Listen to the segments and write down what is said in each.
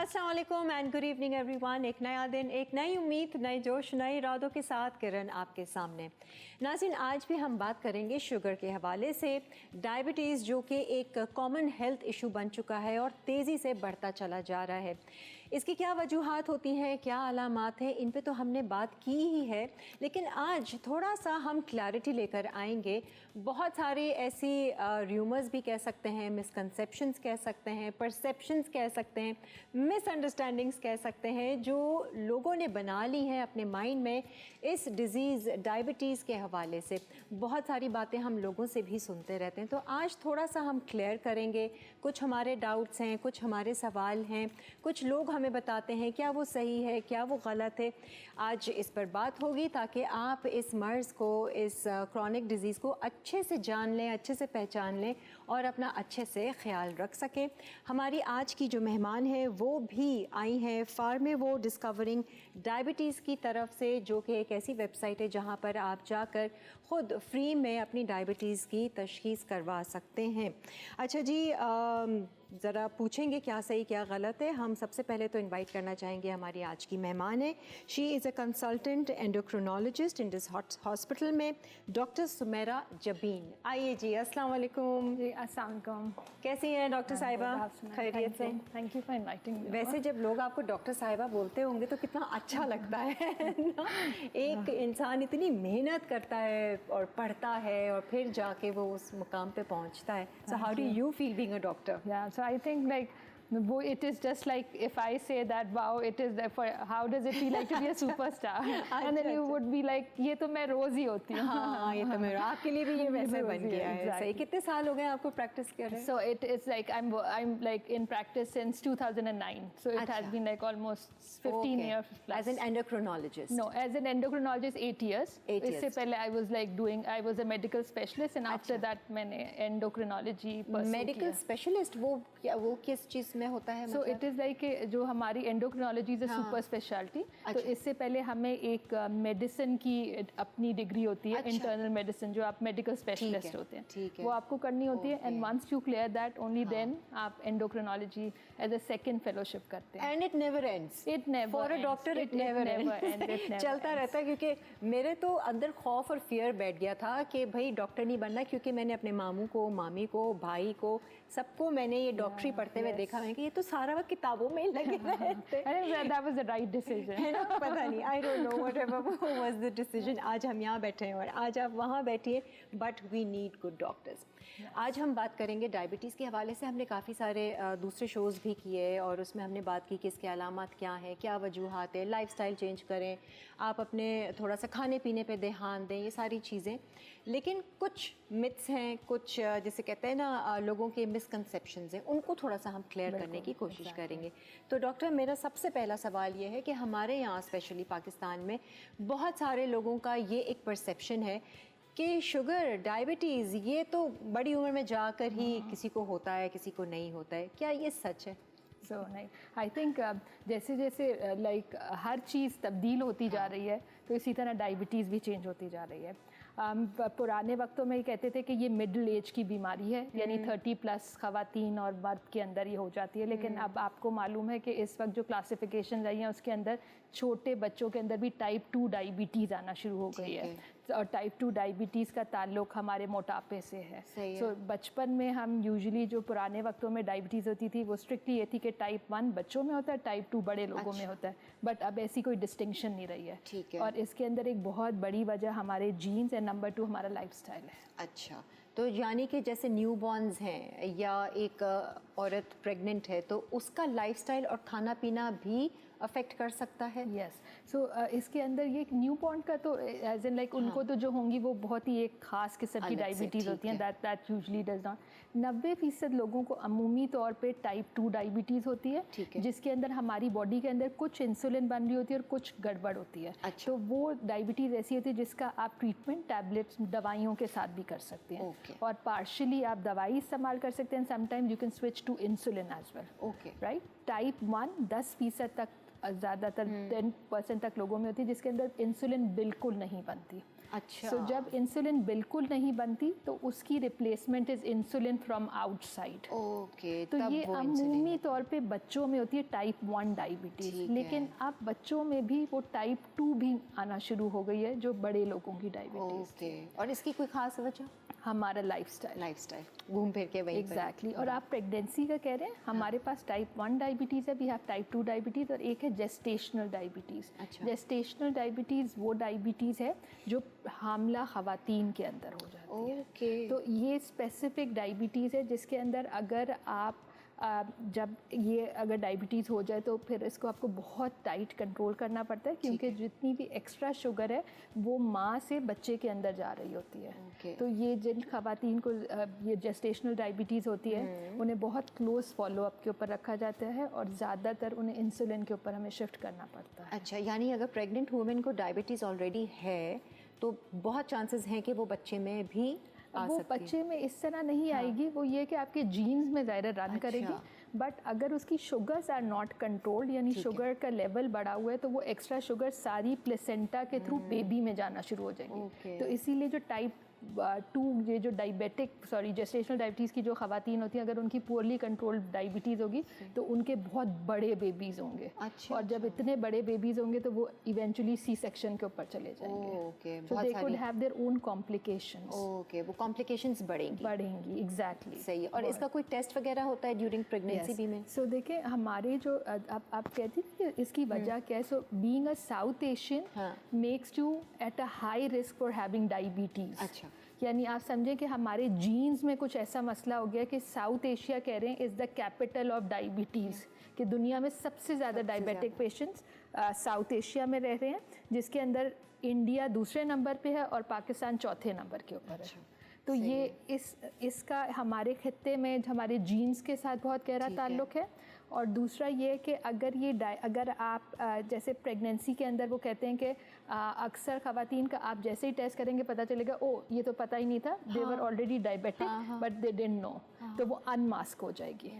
अस्सलाम वालेकुम and good evening everyone. एक नया दिन, एक नई उम्मीद, नए जोश, नए इरादों के साथ किरण आपके सामने। नाज़रीन, आज भी हम बात करेंगे शुगर के हवाले से। डायबिटीज़ जो कि एक कॉमन हेल्थ इशू बन चुका है और तेज़ी से बढ़ता चला जा रहा है। इसकी क्या वजूहात होती हैं, क्या अलामात हैं, इन पे तो हमने बात की ही है, लेकिन आज थोड़ा सा हम क्लैरिटी लेकर आएंगे। बहुत सारी ऐसी र्यूमर्स भी कह सकते हैं, मिसकंसेप्शंस कह सकते हैं, परसेप्शंस कह सकते हैं, मिसअंडरस्टैंडिंग्स कह सकते हैं, जो लोगों ने बना ली हैं अपने माइंड में इस डिज़ीज़ डायबिटीज़ के हवाले से। बहुत सारी बातें हम लोगों से भी सुनते रहते हैं, तो आज थोड़ा सा हम क्लियर करेंगे। कुछ हमारे डाउट्स हैं, कुछ हमारे सवाल हैं, कुछ लोग हमें बताते हैं क्या वो सही है, क्या वो गलत है। आज इस पर बात होगी ताकि आप इस मर्ज़ को, इस क्रॉनिक डिज़ीज़ को अच्छे से जान लें, अच्छे से पहचान लें और अपना अच्छे से ख्याल रख सकें। हमारी आज की जो मेहमान है वो भी आई हैं फार्मेवो डिस्कवरिंग डायबिटीज़ की तरफ से, जो कि एक ऐसी वेबसाइट है जहां पर आप जाकर ख़ुद फ्री में अपनी डायबिटीज़ की तशख़ीस करवा सकते हैं। अच्छा जी, ज़रा पूछेंगे क्या सही क्या गलत है। हम सबसे पहले तो इनवाइट करना चाहेंगे हमारी आज की मेहमान है। She is a consultant endocrinologist in this hospital में, डॉक्टर सुमेरा जबीन। आइए जी, अस्सलाम वालेकुम। जी अस्सलाम वालेकुम। कैसी हैं डॉक्टर साहिबा? खैरियत से? Thank you for inviting me. वैसे जब लोग आपको डॉक्टर साहिबा बोलते होंगे तो कितना अच्छा लगता है ना? एक इंसान इतनी मेहनत करता है और पढ़ता है और फिर जाके वो उस मुकाम पे पहुंचता है। So how do you feel being a doctor? Yeah, so I think like it is just like if I say that wow, it is for how does it feel like to be a superstar? And then you would be like ये तो मैं रोज ही होती हूँ। हाँ, ये तो मैं, आपके लिए भी ये वैसे बन गया है। सही। कितने साल हो गए आपको प्रैक्टिस कर रहे हैं? So it is like I'm like in practice since 2009. So it has been like almost 15 years plus. As an endocrinologist? No, as an endocrinologist 8 years. 8 years. इससे पहले I was a medical specialist and after that मैंने endocrinology pursue किया। Medical specialist वो किस चीज़ में होता है? So it is like जो हमारी endocrinology is a super speciality. तो इससे पहले हमें एक मेडिसिन की अपनी डिग्री होती है, इंटरनल मेडिसिन, जो आप मेडिकल स्पेशलिस्ट होते हैं, वो आपको करनी होती है। And once you clear that only then आप endocrinology as a second fellowship करते हैं। And it never ends. It never for a doctor it never ends. चलता रहता है। क्योंकि मेरे तो अंदर खौफ और फियर बैठ गया था कि भाई डॉक्टर नहीं बनना, क्योंकि मैंने अपने मामू को, मामी को, भाई को, सबको मैंने ये डॉक्टरी पढ़ते हुए देखा है कि ये तो सारा वक्त किताबों में लगे रहते हैं। That was the right decision. है ना? पता नहीं, I don't know whatever was the decision. आज हम यहाँ बैठे हैं और आज आप वहाँ बैठिए, but we need good doctors. आज हम बात करेंगे डायबिटीज़ के हवाले से। हमने काफ़ी सारे दूसरे शोज़ भी किए और उसमें हमने बात की कि इसके अलामात क्या हैं, क्या वजूहात है, लाइफस्टाइल चेंज करें, आप अपने थोड़ा सा खाने पीने पे ध्यान दें, ये सारी चीज़ें। लेकिन कुछ मिथ्स हैं, कुछ जैसे कहते हैं ना लोगों के मिसकंसेप्शंस हैं, उनको थोड़ा सा हम क्लियर करने की कोशिश करेंगे। तो डॉक्टर, मेरा सबसे पहला सवाल ये है कि हमारे यहाँ स्पेशली पाकिस्तान में बहुत सारे लोगों का ये एक परसेप्शन है कि शुगर, डायबिटीज़ ये तो बड़ी उम्र में जाकर ही किसी को होता है, किसी को नहीं होता है। क्या ये सच है? सो नहीं, आई थिंक जैसे जैसे लाइक हर चीज़ तब्दील होती जा रही है, तो इसी तरह डायबिटीज़ भी चेंज होती जा रही है। पुराने वक्तों में ये कहते थे कि ये मिडिल एज की बीमारी है, यानी 30 प्लस ख़वातीन और मर्द के अंदर ये हो जाती है। लेकिन अब आपको मालूम है कि इस वक्त जो क्लासिफिकेशन रही है उसके अंदर छोटे बच्चों के अंदर भी टाइप 2 डायबिटीज़ आना शुरू हो गई है। और टाइप 2 डायबिटीज़ का ताल्लुक हमारे मोटापे से है। सो बचपन में हम यूजुअली जो पुराने वक्तों में डायबिटीज़ होती थी वो स्ट्रिक्टली ये थी कि टाइप 1 बच्चों में होता है, टाइप 2 बड़े लोगों में होता है। बट अब ऐसी कोई डिस्टिंक्शन नहीं रही है। और इसके अंदर एक बहुत बड़ी वजह हमारे जीन्स, एंड नंबर 2 हमारा लाइफस्टाइल है। अच्छा, तो यानी कि जैसे न्यूबॉर्न्स हैं या एक औरत प्रेग्नेंट है तो उसका लाइफस्टाइल और खाना पीना भी अफेक्ट कर सकता है? यस। सो इसके अंदर ये न्यूबॉर्न का तो एज इन लाइक उनको तो जो होंगी वो बहुत ही एक खास किस्म की डायबिटीज़ होती हैं, दैट यूजुअली डज नॉट। 90% लोगों को अमूमी तौर पे टाइप 2 डायबिटीज़ होती है, जिसके अंदर हमारी बॉडी के अंदर कुछ इंसुलिन बन रही होती है और कुछ गड़बड़ होती है। तो वो डायबिटीज़ ऐसी होती है जिसका आप ट्रीटमेंट टैबलेट्स, दवाइयों के साथ भी कर सकते हैं। और पार्शियली आप दवाई इस्तेमाल कर सकते हैं, sometimes you can switch to insulin as well. Right. Type 1 10% तक ज़्यादातर 10% तक लोगों में होती है जिसके अंदर इंसुलिन बिल्कुल नहीं बनती। अच्छा। सो जब इंसुलिन बिल्कुल नहीं बनती तो उसकी replacement is insulin from outside. Okay, तो तब ये वो अमूमी इंसुलिन तौर पे बच्चों में होती है टाइप 1 डायबिटीज़, ठीक लेकिन अब बच्चों में भी वो टाइप 2 भी आना शुरू हो गई है जो बड़े लोगों की डायबिटीज़। ओके, और इसकी कोई खास वजह? हमारा लाइफस्टाइल। लाइफस्टाइल घूम फिर के वहीं पर। एग्जैक्टली। और आप प्रेगनेंसी का कह रहे हैं, हमारे पास टाइप 1 डायबिटीज़ है, वी हैव टाइप 2 डायबिटीज़, और एक है जेस्टेशनल डायबिटीज़। अच्छा। जेस्टेशनल डायबिटीज़ वो डायबिटीज़ है जो हामला ख़वातीन के अंदर हो जाती है। ओके। तो ये स्पेसिफिक डायबिटीज़ है जिसके अंदर अगर आप जब ये अगर डायबिटीज़ हो जाए तो फिर इसको आपको बहुत टाइट कंट्रोल करना पड़ता है, क्योंकि जितनी भी एक्स्ट्रा शुगर है वो माँ से बच्चे के अंदर जा रही होती है। ओके। तो ये जिन ख़वातीन को ये जेस्टेशनल डायबिटीज़ होती है उन्हें बहुत क्लोज फॉलोअप के ऊपर रखा जाता है और ज़्यादातर उन्हें इंसुलिन के ऊपर हमें शिफ्ट करना पड़ता है। अच्छा, यानी अगर प्रेग्नेंट वुमेन को डायबिटीज़ ऑलरेडी है तो बहुत चांसेस हैं कि वो बच्चे में भी आ वो सकती है। बच्चे में इस तरह नहीं आएगी, वो ये कि आपके जीन्स में ज़ाहिर रन करेगी, बट अगर उसकी शुगर्स आर नॉट कंट्रोल्ड, यानी शुगर का लेवल बढ़ा हुआ है, तो वो एक्स्ट्रा शुगर सारी प्लेसेंटा के थ्रू बेबी में जाना शुरू हो जाएगी। तो इसीलिए जो टाइप 2 ये जो जेस्टेशनल डायबिटीज़ की जो ख़वातीन होती हैं, अगर उनकी पुअरली कंट्रोल्ड डायबिटीज़ होगी तो उनके बहुत बड़े बेबीज़ होंगे। अच्छा, और जब इतने बड़े बेबीज़ होंगे तो वो इवेंचुअली सी सेक्शन के ऊपर चले जाएंगे। ओके, सो बहुत दे कुड सारी। Have their own complications. Okay, वो कॉम्प्लिकेशंस बढ़ेंगी। एग्जैक्टली। सही है। और इसका कोई टेस्ट वगैरह होता है ड्यूरिंग प्रेगनेंसी भी में? सो देखिए, हमारे जो आप कहती हैं कि इसकी वजह क्या है, so being a south Asian makes you at a high risk for having diabetes. अच्छा। यानी आप समझें कि हमारे जीन्स में कुछ ऐसा मसला हो गया कि साउथ एशिया कह रहे हैं is the capital of diabetes, कि दुनिया में सबसे ज़्यादा डायबिटिक पेशेंट्स साउथ एशिया में रह रहे हैं, जिसके अंदर इंडिया दूसरे नंबर पे है और पाकिस्तान चौथे नंबर के ऊपर है। तो ये इसका हमारे खित्ते में हमारे जीन्स के साथ बहुत गहरा ताल्लुक़ है। और दूसरा ये कि अगर आप जैसे प्रेगनेंसी के अंदर वो कहते हैं कि अक्सर ख़वातीन का आप जैसे ही टेस्ट करेंगे पता चलेगा ओ ये तो पता ही नहीं था, they were already diabetic but they didn't know, तो वो अनमास्क हो जाएगी।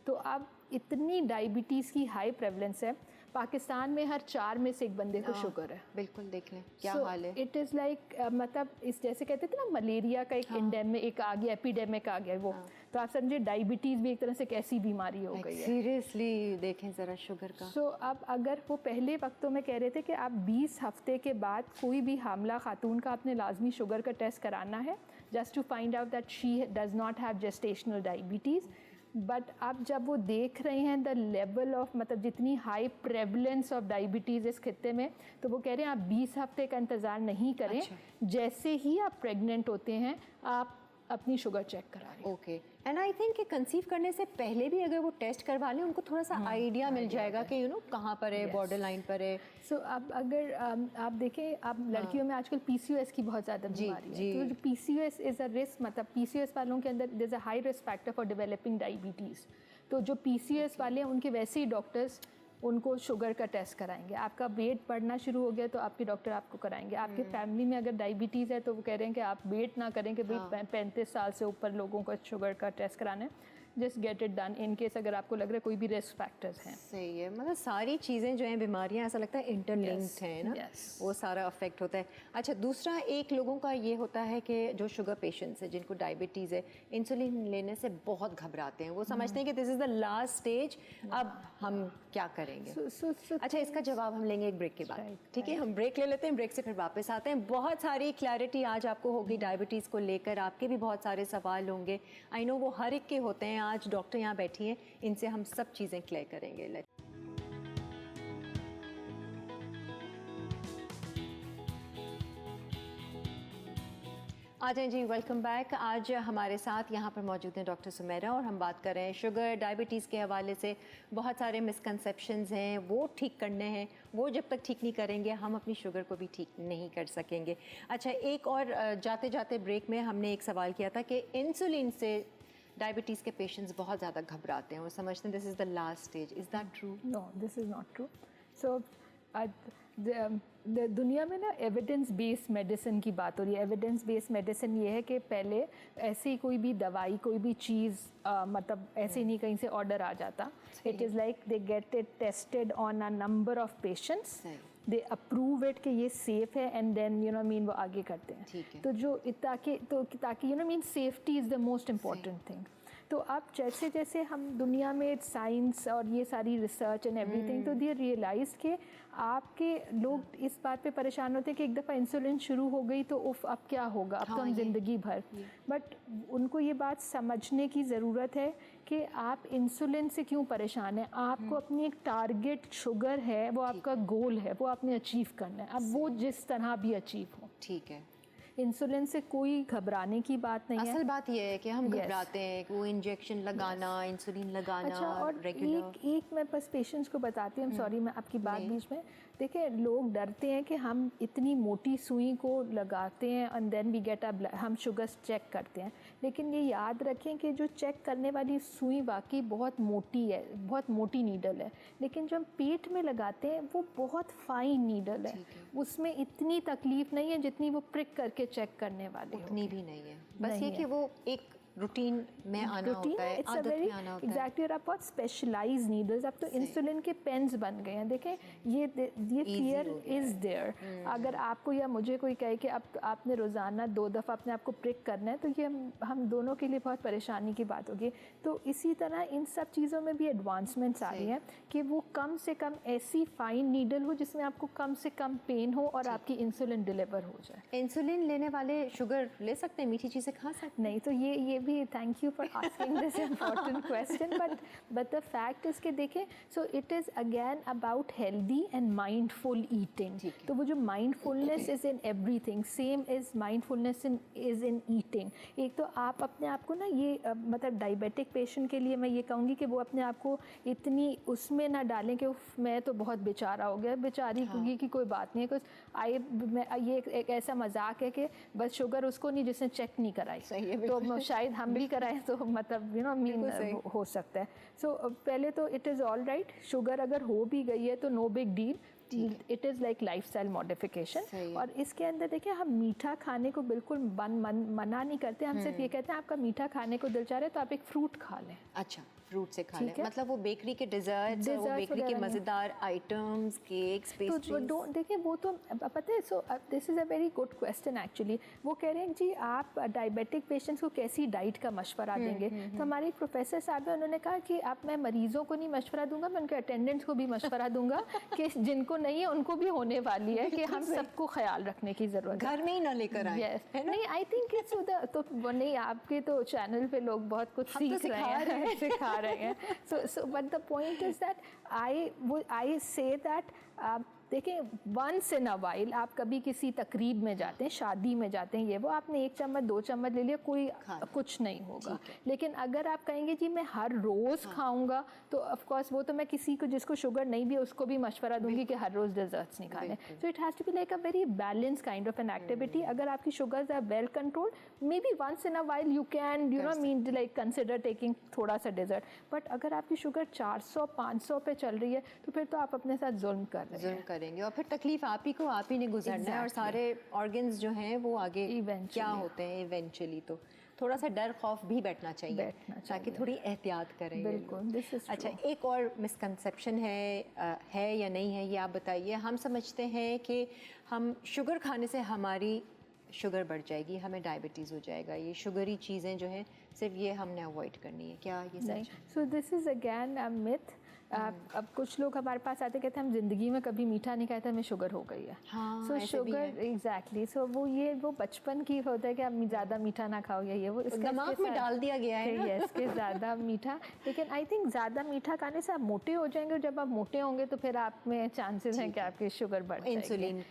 तो अब इतनी डायबिटीज़ की हाई प्रेवलेंस है, पाकिस्तान में हर 4 में से 1 बंदे को शुगर है। बिल्कुल, देख लें क्या हाल है। इट इज़ लाइक मतलब इस जैसे कहते थे ना मलेरिया का एक एक आ गया, एपिडेमिक आ गया वो। तो आप समझे डायबिटीज़ भी एक तरह से कैसी बीमारी हो गई है। सीरियसली देखें ज़रा शुगर का। सो अब अगर वो पहले वक्तों में कह रहे थे कि आप 20 हफ्ते के बाद कोई भी हामला खातून का आपने लाजमी शुगर का टेस्ट कराना है, just to find out that she does not have gestational diabetes. But अब जब वो देख रहे हैं द लेवल ऑफ मतलब जितनी हाई प्रेवलेंस ऑफ डायबिटीज़ इस खित्ते में, तो वो कह रहे हैं आप 20 हफ्ते का इंतज़ार नहीं करें। जैसे ही आप प्रेग्नेंट होते हैं आप अपनी शुगर चेक करा रहे हैं। ओके, एंड आई थिंक कि कंसीव करने से पहले भी अगर वो टेस्ट करवा लें उनको थोड़ा सा आइडिया मिल जाएगा कि कहाँ पर है, बॉर्डर लाइन पर है। सो अब अगर आप देखें, आप लड़कियों में आजकल PCOS की बहुत ज़्यादा बीमारी है। तो जो PCOS इज़ अ रिस्क, मतलब PCOS वालों के अंदर there is a high risk factor for developing diabetes. तो जो PCOS वाले हैं उनके वैसे ही डॉक्टर्स उनको शुगर का टेस्ट कराएंगे। आपका वेट बढ़ना शुरू हो गया तो आपके डॉक्टर आपको कराएंगे। आपके फैमिली में अगर डायबिटीज़ है तो वो कह रहे हैं कि आप वेट ना करें कि भाई 35 साल से ऊपर लोगों को शुगर का टेस्ट कराना है। Just get it done in case अगर आपको लग रहा है कोई भी रिस्क फैक्टर्स हैं। सही है, मतलब सारी चीज़ें जो हैं बीमारियां ऐसा लगता है इंटरलिंक्ड हैं ना। वो सारा अफेक्ट होता है। अच्छा, दूसरा एक लोगों का ये होता है कि जो शुगर पेशेंट्स हैं जिनको डायबिटीज़ है, इंसुलिन लेने से बहुत घबराते हैं। वो समझते हैं कि this is the last stage, अब हम क्या करेंगे। अच्छा, इसका जवाब हम लेंगे एक ब्रेक के बाद। ठीक है, हम ब्रेक ले लेते हैं, ब्रेक से फिर वापस आते हैं। बहुत सारी क्लैरिटी आज आपको होगी डायबिटीज़ को लेकर, आपके भी बहुत सारे सवाल होंगे। आई नो वो हर एक के होते हैं। आज डॉक्टर यहाँ बैठी हैं, इनसे हम सब चीज़ें क्लियर करेंगे। आ जाएं जी, वेलकम बैक। आज हमारे साथ यहाँ पर मौजूद हैं डॉक्टर सुमेरा और हम बात कर रहे हैं शुगर डायबिटीज़ के हवाले से। बहुत सारे मिसकंसेप्शंस हैं, वो ठीक करने हैं। वो जब तक ठीक नहीं करेंगे हम अपनी शुगर को भी ठीक नहीं कर सकेंगे। अच्छा, एक और जाते जाते ब्रेक में हमने एक सवाल किया था कि इंसुलिन से डायबिटीज़ के पेशेंट्स बहुत ज़्यादा घबराते हैं, वो समझते हैं this is the last stage. Is that true? No, this is not true. So दुनिया में ना एविडेंस बेस्ड मेडिसिन की बात हो रही है। एविडेंस बेस्ड मेडिसिन ये है कि पहले ऐसी कोई भी दवाई, कोई भी चीज़ मतलब ऐसे नहीं कहीं से ऑर्डर आ जाता। It is like they get it tested on a number of patients, they approve it कि ये सेफ़ है, and then you know mean वो आगे करते हैं। तो जो ताकि you know mean safety is the most important thing. तो अब जैसे जैसे हम दुनिया में साइंस और ये सारी रिसर्च एंड एवरीथिंग, तो दे रियलाइज कि आपके लोग इस बात पे परेशान होते हैं कि एक दफ़ा इंसुलिन शुरू हो गई तो उफ अब क्या होगा, अब तो हम ज़िंदगी भर। बट उनको ये बात समझने की ज़रूरत है कि आप इंसुलिन से क्यों परेशान हैं। आपको अपनी एक टारगेट शुगर है, वो आपका गोल है, वो आपने अचीव करना है। अब वो जिस तरह भी अचीव हो, ठीक है। इंसुलिन से कोई घबराने की बात नहीं है। असल बात ये है कि हम घबराते हैं कि वो इंजेक्शन लगाना, इंसुलिन लगाना। अच्छा, और एक मैं बस पेशेंट्स को बताती हूँ, सॉरी मैं आपकी बात बीच में, देखिए लोग डरते हैं कि हम इतनी मोटी सुई को लगाते हैं एंड देन वी गेट हम शुगर चेक करते हैं, लेकिन ये याद रखें कि जो चेक करने वाली सुई वाकई बहुत मोटी है, बहुत मोटी नीडल है, लेकिन जो हम पेट में लगाते हैं वो बहुत फाइन नीडल है, उसमें इतनी तकलीफ नहीं है जितनी वो प्रिक करके चेक करने वाली उतनी भी नहीं है। बस ये कि वो एक रूटीन में आना होता है, आदत में आना होता है। एग्जैक्टली। और आप बहुत स्पेशलाइज नीडल्स, अब तो इंसुलिन के पेन्स बन गए हैं। देखें ये फियर इज़ देयर। अगर आपको या मुझे कोई कहे कि अब आपने रोज़ाना 2 दफ़ा अपने आप को प्रिक करना है, तो ये हम दोनों के लिए बहुत परेशानी की बात होगी। तो इसी तरह इन सब चीज़ों में भी एडवांसमेंट्स आ रही हैं कि वो कम से कम ऐसी फाइन नीडल हो जिसमें आपको कम से कम पेन हो और आपकी इंसुलिन डिलीवर हो जाए। इंसुलिन लेने वाले शुगर ले सकते हैं, मीठी चीज़ें खा सकते हैं? नहीं, तो ये भी thank you for asking this important question, but the fact is कि देखें, so it is again about healthy and mindful eating. तो वो जो mindfulness is in everything, same is mindfulness is in eating. एक तो आप अपने आप को ना ये मतलब डायबिटिक पेशेंट के लिए मैं ये कहूँगी कि वो अपने आप को इतनी उसमें ना डालें कि मैं तो बहुत बेचारा हो गया, बेचारी की कोई बात नहीं है, कुछ ये एक ऐसा मजाक है कि बस शुगर उसको नहीं जिसने चेक नहीं कराई। तो शायद हम भी कराएं तो मतलब यू नो मीन हो सकता है। सो पहले तो it is all right, sugar अगर हो भी गई है तो no big deal, it is like lifestyle modification. और इसके अंदर देखिए हम मीठा खाने को बिल्कुल मना नहीं करते, हम सिर्फ ये कहते हैं आपका मीठा खाने को दिल चाह रहा है तो आप एक फ्रूट खा लें। अच्छा, फ्रूट से खा लें, मतलब वो बेकरी के डिज़र्ट्स और वो बेकरी के मज़ेदार आइटम्स, केक्स, पेस्ट्रीज। तो देखिए वो तो पता है, so this is a very good question actually. वो कह रहे हैं जी आप डायबिटिक पेशेंट्स को कैसी डाइट का मशवरा देंगे। तो हमारे प्रोफेसर साहब हैं, उन्होंने कहा कि आप, मैं मरीज़ों को नहीं मशवरा दूंगा, मैं उनके अटेंडेंट्स को भी मशवरा दूंगा कि जिनको नहीं है उनको भी होने वाली है, कि हम सबको ख्याल रखने की ज़रूरत है, घर में ही ना लेकर आए। नहीं, आई थिंक इट्स तो नहीं, आपके तो चैनल पे लोग बहुत कुछ सीख रहे हैं, सिखा रहे हैं। So but the point is that I say that देखिए वंस इन अ वाइल आप कभी किसी तकरीब में जाते हैं, शादी में जाते हैं, ये वो आपने 1 चम्मच 2 चम्मच ले लिया, कोई कुछ नहीं होगा। लेकिन अगर आप कहेंगे जी मैं हर रोज़ खाऊंगा, तो ऑफ कोर्स वो तो मैं किसी को जिसको शुगर नहीं भी उसको भी मशवरा दूंगी कि हर रोज़ डिजर्ट्स नहीं खाने। So it has to be like a very balance kind of an activity. अगर आपकी sugars are well controlled, may be once in a while you can you know mean like consider taking थोड़ा सा dessert. But अगर आपकी sugar 400-500 पे चल रही है तो फिर तो आप अपने साथ जुल्म कर रहे हैं, करेंगे, और फिर तकलीफ आप ही को, आप ही ने गुजरना है, और सारे ऑर्गन्स जो हैं वो आगे क्या होते हैं इवेंचुअली। तो थोड़ा सा डर खौफ भी बैठना चाहिए ताकि थोड़ी एहतियात करें। बिल्कुल। अच्छा, एक और मिसकंसेप्शन है या नहीं है ये आप बताइए। हम समझते हैं कि हम शुगर खाने से हमारी शुगर बढ़ जाएगी, हमें डायबिटीज़ हो जाएगा, ये शुगरी चीज़ें जो हैं सिर्फ ये हमने अवॉइड करनी है, क्या ये सच है? So this is again a myth. अब कुछ लोग हमारे पास आते कहते हैं हम ज़िंदगी में कभी मीठा नहीं खाते, हमें शुगर हो गई है। सो शुगर एग्जैक्टली, सो वो बचपन की होता है कि आप ज़्यादा मीठा ना खाओ, या ये वो दिमाग में डाल दिया गया है ना? इसके ज़्यादा मीठा। लेकिन आई थिंक ज़्यादा मीठा खाने से आप मोटे हो जाएंगे, और जब आप मोटे होंगे तो फिर आप में चांसेस हैं कि आपकी शुगर बढ़ जाएगी, इंसुलिन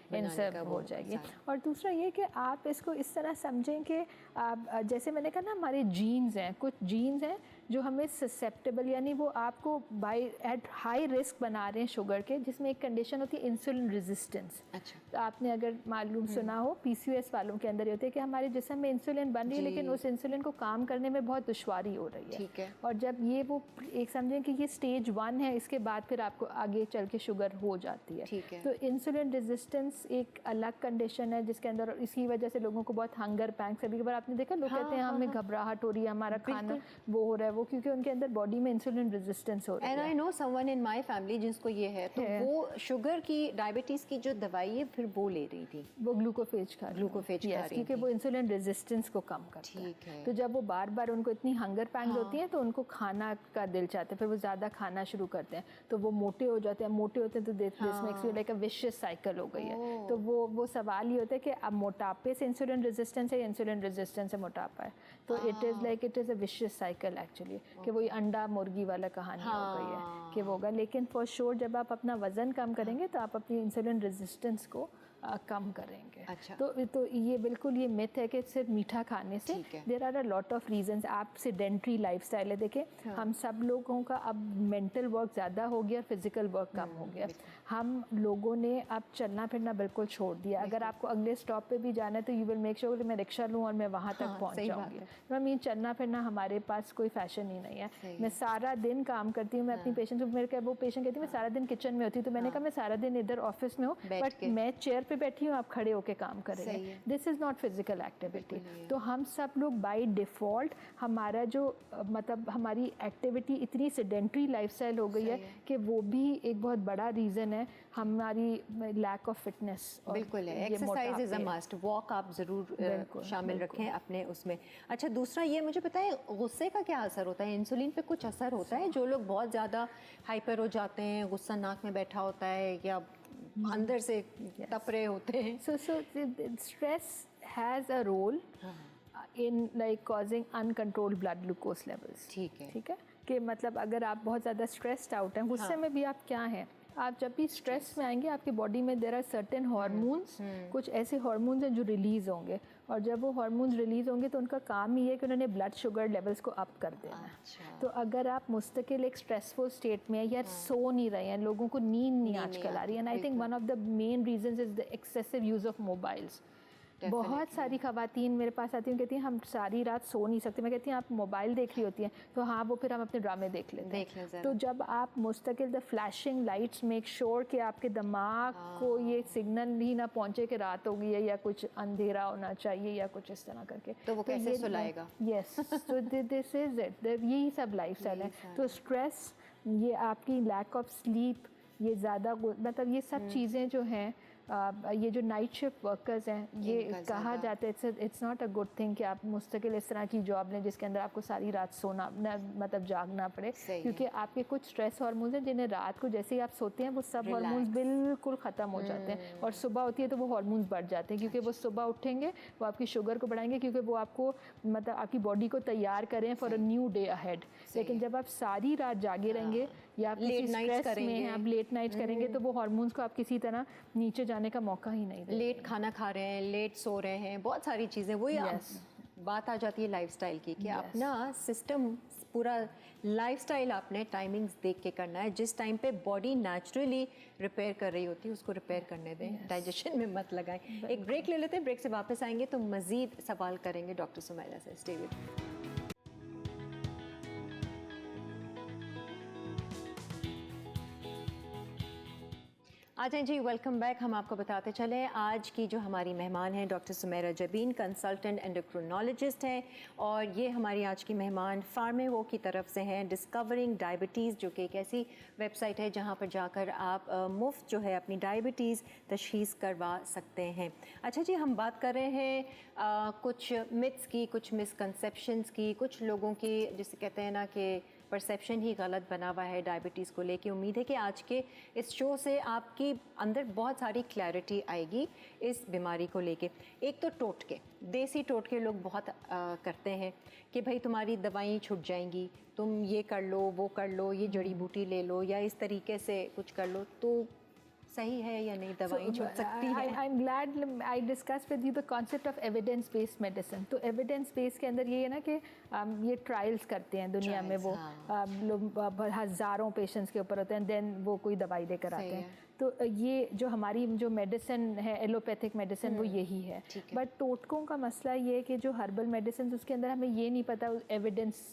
हो जाएगी। और दूसरा ये कि आप इसको इस तरह समझें कि आप, जैसे मैंने कहा ना, हमारे जीन्स हैं, कुछ जीन्स हैं जो हमें ससेप्टेबल यानी वो आपको बाय एट हाई रिस्क बना रहे हैं शुगर के, जिसमें एक कंडीशन होती है इंसुलिन रेजिस्टेंस। अच्छा। तो आपने अगर मालूम सुना हो PCOS वालों के अंदर ये होता है कि हमारे जिस्म में इंसुलिन बन रही है लेकिन उस इंसुलिन को काम करने में बहुत दुश्वारी हो रही है। ठीक है। और जब ये वो एक समझें कि ये स्टेज 1 है, इसके बाद फिर आपको आगे चल के शुगर हो जाती है। ठीक है। तो इंसुलिन रेजिस्टेंस एक अलग कंडीशन है जिसके अंदर इसकी वजह से लोगों को बहुत हंगर पैंग, कभी कभार आपने देखा लोग कहते हैं हमें घबराहट हो रही है, हमारा खाना वो हो रहा है, वो क्योंकि उनके अंदर बॉडी में इंसुलिन रेजिस्टेंस हो रही एंड है। I know someone in my family जिसको ये है, तो वो शुगर की डायबिटीज़ की जो दवाई है फिर वो ले रही थी, वो ग्लूकोफेज खा रही ग्लूकोफेज खा रही क्योंकि वो इंसुलिन रेजिस्टेंस को कम करता है। ठीक है। तो जब वो बार बार उनको इतनी हंगर पैंग्स होती हैं तो उनको खाना का दिल चाहता है, फिर वो ज़्यादा खाना शुरू करते हैं तो वो मोटे हो जाते हैं, मोटे होते हैं तो this makes you like a vicious cycle हो गई है। तो वो सवाल ये होता है कि अब मोटापे से इंसुलिन रेजिस्टेंस है या इंसुलिन रेजिस्टेंस से मोटापा है। तो it is a vicious cycle actually, कि वही अंडा मुर्गी वाला कहानी हो गई है कि वो होगा। लेकिन फॉर श्योर जब आप अपना वज़न कम करेंगे तो आप अपनी इंसुलिन रेजिस्टेंस को कम करेंगे। अच्छा। तो ये बिल्कुल ये मिथ है कि सिर्फ मीठा खाने से, there are a lot of reasons. आप सेडेंट्री लाइफस्टाइल है, देखिए हम सब लोगों का अब मेंटल वर्क ज़्यादा हो गया और फिजिकल वर्क कम हो गया। हम लोगों ने अब चलना फिरना बिल्कुल छोड़ दिया। अगर आपको अगले स्टॉप पे भी जाना है तो यू विल मेक श्योर कि मैं रिक्शा लूँ और मैं वहाँ तक पहुँच जाऊँगी। तो आई मीन चलना फिरना हमारे पास कोई फैशन ही नहीं है। मैं सारा दिन काम करती हूँ, मैं अपनी पेशेंट को, मेरे वो पेशेंट कहती है मैं सारा दिन किचन में होती हूँ, तो मैंने कहा मैं सारा दिन इधर ऑफिस में हूँ बट मैं चेयर पे बैठी हूँ, आप खड़े होकर काम करेंगे। This is not physical activity. तो हम सब लोग बाय डिफ़ॉल्ट हमारा जो मतलब हमारी एक्टिविटी इतनी सेडेंट्री लाइफस्टाइल हो गई है कि वो भी एक बहुत बड़ा रीज़न है हमारी लैक ऑफ फिटनेस। बिल्कुल है, exercise is a must, walk आप ज़रूर शामिल रखें अपने उसमें। अच्छा, दूसरा ये मुझे बताएं गुस्से का क्या असर होता है? इंसुलिन पे कुछ असर होता है? जो लोग बहुत ज़्यादा हाइपर हो जाते हैं, गुस्सा नाक में बैठा होता है या अंदर से तप रहे होते हैं। So stress has a role in like causing uncontrolled blood glucose levels. ठीक है। ठीक है कि मतलब अगर आप बहुत ज़्यादा स्ट्रेस्ड आउट हैं, गुस्से में भी आप क्या हैं, आप जब भी स्ट्रेस में आएंगे आपकी बॉडी में देयर आर सर्टेन हार्मोन्स, कुछ ऐसे हार्मोन्स हैं जो रिलीज़ होंगे, और जब वो हार्मोन्स रिलीज़ होंगे तो उनका काम ही है कि उन्होंने ब्लड शुगर लेवल्स को अप कर देना। अच्छा। तो अगर आप मुस्तकिल एक स्ट्रेसफुल स्टेट में या सो नहीं रहे हैं, लोगों को नींद नहीं आजकल आ रही है, and I think one of the main reasons is the excessive use of mobiles. बहुत सारी ख़वातीन मेरे पास आती हैं, कहती हैं हम सारी रात सो नहीं सकते। मैं कहती हूँ आप मोबाइल देख रही होती हैं, तो हाँ वो फिर हम अपने ड्रामे देख लेते हैं। तो जब आप मुस्तकिल the flashing lights make sure कि आपके दिमाग को ये सिग्नल ही ना पहुँचे कि रात हो गई है या कुछ अंधेरा होना चाहिए या कुछ इस तरह करके, तो वो कैसे सुलाएगा? यस, तो दिस इज इट, यही सब लाइफस्टाइल है। तो स्ट्रेस, ये आपकी लैक ऑफ स्लीप, ये ज़्यादा मतलब ये सब चीज़ें जो हैं, ये जो नाइट शिफ्ट वर्कर्स हैं, ये कहा जाता है it's not a good thing कि आप मुस्तकिल इस तरह की जॉब लें जिसके अंदर आपको सारी रात सोना मतलब जागना पड़े, क्योंकि आपके कुछ स्ट्रेस हार्मोन्स हैं जिन्हें रात को जैसे ही आप सोते हैं वो सब हार्मोन्स बिल्कुल ख़त्म हो जाते हैं, और सुबह होती है तो वो हार्मोन्स बढ़ जाते हैं, क्योंकि वो सुबह उठेंगे, वो आपकी शुगर को बढ़ाएंगे, क्योंकि वो आपको मतलब आपकी बॉडी को तैयार करें for a new day ahead. लेकिन जब आप सारी रात जागे रहेंगे या आप किसी स्ट्रेस में हैं, आप लेट नाइट्स करेंगे, तो वो हार्मोन्स को आप किसी तरह नीचे जाने का मौका ही नहीं देंगे। लेट खाना खा रहे हैं, लेट सो रहे हैं, बहुत सारी चीज़ें, वही बात आ जाती है लाइफस्टाइल की कि अपना सिस्टम पूरा लाइफस्टाइल आपने टाइमिंग्स देख के करना है। जिस टाइम पे बॉडी नेचुरली रिपेयर कर रही होती है उसको रिपेयर करने दें, डाइजेशन में मत लगाएं। एक ब्रेक ले लेते हैं, ब्रेक से वापस आएंगे तो मज़ीद सवाल करेंगे डॉक्टर सुमैरा से। Stay with me. आ जाएं जी, वेलकम बैक। हम आपको बताते चलें आज की जो हमारी मेहमान हैं doctor Sumaira Jabeen, consultant endocrinologist हैं, और ये हमारी आज की मेहमान फार्मेवो की तरफ से हैं, डिस्कवरिंग डायबिटीज़, जो कि एक ऐसी वेबसाइट है जहाँ पर जाकर आप मुफ्त जो है अपनी डायबिटीज़ तशख़ीस करवा सकते हैं। अच्छा जी, हम बात कर रहे हैं कुछ मिथ्स की, कुछ मिसकंसेप्शंस की, कुछ लोगों की जिसे कहते हैं ना कि परसेप्शन ही गलत बना हुआ है डायबिटीज़ को लेके। उम्मीद है कि आज के इस शो से आपकी अंदर बहुत सारी क्लैरिटी आएगी इस बीमारी को लेके। एक तो टोटके, देसी टोटके लोग बहुत करते हैं कि भाई तुम्हारी दवाएं छूट जाएंगी, तुम ये कर लो, वो कर लो, ये जड़ी बूटी ले लो या इस तरीके से कुछ कर लो तो सही है या नहीं, दवाई छूट सकती है? I am glad I discuss with you the concept of evidence based medicine. तो एविडेंस बेस्ड के अंदर ये है ना कि ये ट्रायल्स करते हैं दुनिया में, वो लोग हज़ारों पेशेंट्स के ऊपर होते हैं, देन वो कोई दवाई देकर आते हैं। तो ये जो हमारी जो मेडिसिन है, एलोपैथिक मेडिसिन, वो यही है। बट टोटकों का मसला ये है कि जो हर्बल मेडिसिन उसके अंदर हमें ये नहीं पता एविडेंस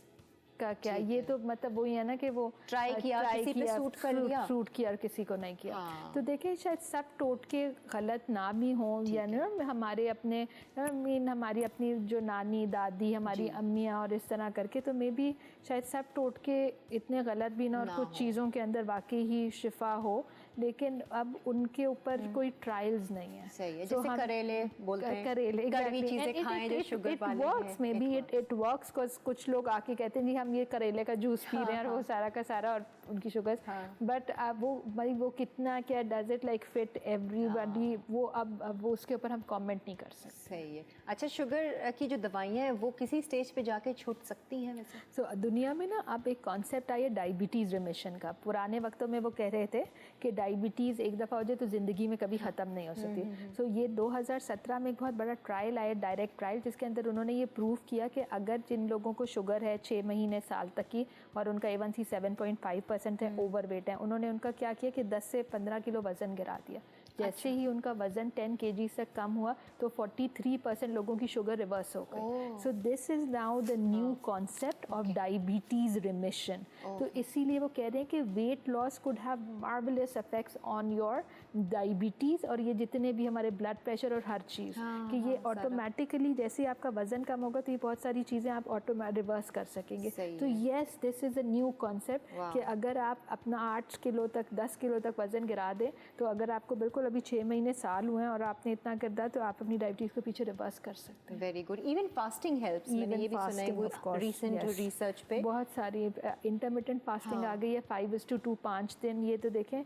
का क्या, ये तो मतलब वही है ना कि वो ट्राई किया, किसी पे सूट कर लिया, सूट किया और किसी को नहीं किया। तो देखिए शायद सब टोटके गलत ना भी हों, या ना हमारे अपने मीन हमारी अपनी जो नानी दादी हमारी अम्मियाँ और इस तरह करके, तो मे बी शायद सब टोटके इतने गलत भी ना, और कुछ चीज़ों के अंदर वाकई ही शिफा हो, लेकिन अब उनके ऊपर कोई ट्रायल्स नहीं है। सही है, जैसे करेले बोलते हैं, करेले कड़वी चीजें खाएं जो शुगर वाले हैं, मे बी इट वर्क्स, कुछ लोग आके कहते हैं जी हम ये करेले का जूस पी रहे हैं, और वो सारा का सारा और उनकी शुगर, बट वो भाई वो कितना क्या does it like fit everybody, वो अब वो उसके ऊपर हम कमेंट नहीं कर सकते। सही है। अच्छा, शुगर की जो दवाइयाँ हैं वो किसी स्टेज पे जाके छूट सकती हैं वैसे? सो दुनिया में ना अब एक कॉन्सेप्ट आया डायबिटीज़ रिमिशन का। पुराने वक्तों में वो कह रहे थे कि डायबिटीज़ एक दफ़ा हो जाए तो ज़िंदगी में कभी ख़त्म नहीं हो सकती। सो ये 2017 में एक बहुत बड़ा ट्रायल आया, डायरेक्ट ट्रायल, जिसके अंदर उन्होंने ये प्रूव किया कि अगर जिन लोगों को शुगर है 6 महीने साल तक की, और उनका A1C 7.5% है, ओवरवेट है, उन्होंने उनका क्या किया कि 10 से 15 किलो वज़न गिरा दिया। जैसे ही उनका वज़न 10 kg तक कम हुआ तो 43% लोगों की शुगर रिवर्स हो गई। So this is now the new concept of diabetes remission. तो इसीलिए वो कह रहे हैं कि weight loss could have marvellous effects on your diabetes, और ये जितने भी हमारे ब्लड प्रेशर और हर चीज़, कि ये ऑटोमेटिकली जैसे आपका वज़न कम होगा तो ये बहुत सारी चीज़ें आप रिवर्स कर सकेंगे। तो yes, this is a new concept कि अगर आप अपना 8 किलो तक 10 किलो तक वज़न गिरा दें, तो अगर आपको बिल्कुल अभी 6 महीने साल हुए हैं और आपने इतना कर दिया, तो आप अपनी डायबिटीज़ को पीछे रिवर्स कर सकते हैं। Very good. Even fasting helps, मैंने ये भी सुना है वो रीसेंट रिसर्च पे बहुत सारी इंटरमिटेंट फास्टिंग आ गई है, 5:2 5 दिन। ये तो देखें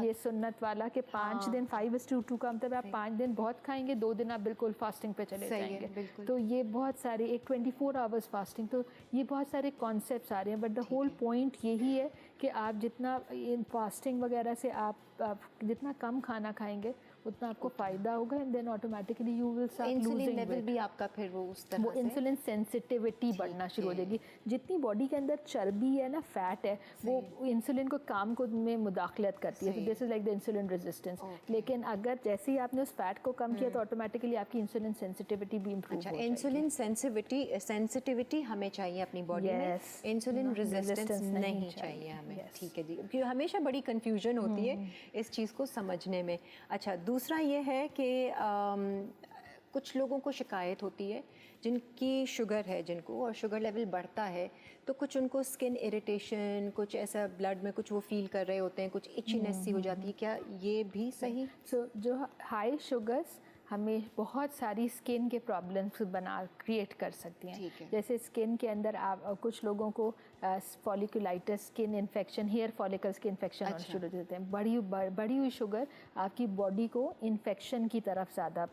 ये सुन्नत वाला कि 5 दिन 5:2 का मतलब आप 5 दिन बहुत खाएंगे, 2 दिन आप बिल्कुल फास्टिंग पे चले जाएंगे। तो ये बहुत सारे, एक 24 आवर्स फास्टिंग, तो ये बहुत सारे कॉन्सेप्ट्स आ रहे हैं। बट द होल पॉइंट यही है कि आप जितना इन फास्टिंग वगैरह से आप जितना कम खाना खाएंगे उतना आपको फ़ायदा होगा, and then automatically you will start losing weight. Insulin level भी आपका फिर वो उस तरह वो इंसुलिन सेंसिटिविटी बढ़ना शुरू हो जाएगी। जितनी बॉडी के अंदर चर्बी है ना, फैट है, वो इंसुलिन को काम को में मुदाखलत करती है। तो this is like the insulin resistance. लेकिन अगर जैसे ही आपने उस फैट को कम किया तो ऑटोमेटिकली आपकी इंसुलिन सेंसिटिविटी भी इम्प्रूव हो जाएगी। इंसुलिन सेंसिटिविटी हमें चाहिए अपनी बॉडी में, इंसुलिन रेजिस्टेंस नहीं चाहिए हमें। ठीक है जी, क्योंकि हमेशा बड़ी कन्फ्यूजन होती है इस चीज़ को समझने में। अच्छा, दूसरा ये है कि कुछ लोगों को शिकायत होती है जिनकी शुगर है, जिनको और शुगर लेवल बढ़ता है, तो कुछ उनको स्किन इरिटेशन, कुछ ऐसा ब्लड में कुछ वो फील कर रहे होते हैं, कुछ इचीनेस सी हो जाती है, क्या ये भी सही? सो जो हाई शुगर्स हमें बहुत सारी स्किन के प्रॉब्लम्स क्रिएट कर सकती हैं। जैसे स्किन के अंदर आप कुछ लोगों को folliculitis skin infection, hair follicles के इन्फेक्शन होने शुरू हो जाते हैं। बढ़ी हुई शुगर आपकी बॉडी को इन्फेक्शन की तरफ ज़्यादा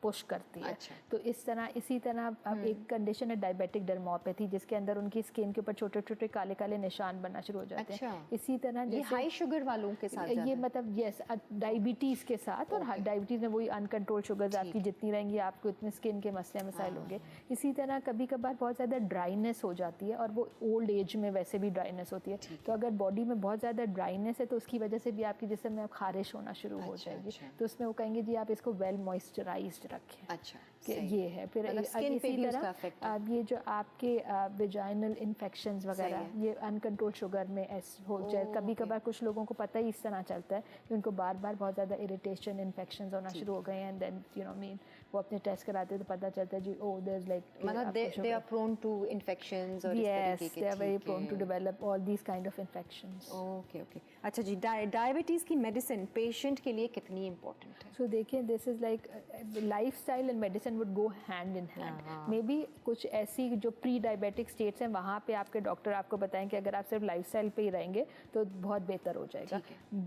पुश करती है। तो इसी तरह अब एक कंडीशन है डायबिटिक डर्मोपैथी, जिसके अंदर उनकी स्किन के ऊपर छोटे छोटे काले काले निशान बनना शुरू हो जाते हैं। इसी तरह ये हाई शुगर वालों के साथ ये मतलब यस डायबिटीज़ के साथ, और डायबिटीज़ में वही अनकंट्रोल शुगर्स आपकी जितनी रहेंगी आपको इतने स्किन के मसाइल होंगे। इसी तरह कभी कभार बहुत ज़्यादा ड्राइनेस हो जाती है, और वो ओल्ड एज में वैसे भी ड्राइनेस होती है। तो अगर बॉडी में बहुत ज़्यादा ड्राइनेस है तो उसकी वजह से भी आपकी जिस्म में खारिश होना शुरू हो जाएगी। तो उसमें वो कहेंगे जी आप इसको वेल मॉइस्चराइज्ड रखें। अच्छा, ये है। फिर इसी तरह अब ये जो आपके विजाइनल इन्फेक्शंस वगैरह, ये अनकंट्रोल शुगर में हो जाए। कभी कभार कुछ लोगों को पता ही इस तरह चलता है कि उनको बार बार बहुत ज़्यादा इरिटेशन, इन्फेक्शंस होना शुरू हो गए हैं, and then you know mean वो अपने टेस्ट कराते हैं तो पता चलता है जी ओह देयर इज लाइक मतलब they are prone to infections, और इस तरीके के, they are very prone to develop all these kind of infections. Okay okay. अच्छा जी, डायबिटीज़ की मेडिसिन पेशेंट के लिए कितनी इंपॉर्टेंट है? सो देखिए, this is like lifestyle and medicine would go hand in hand. May be कुछ ऐसी जो प्री डायबिटिक स्टेट्स हैं वहाँ पे आपके डॉक्टर आपको बताएं कि अगर आप सिर्फ लाइफस्टाइल पे ही रहेंगे तो बहुत बेहतर हो जाएगा।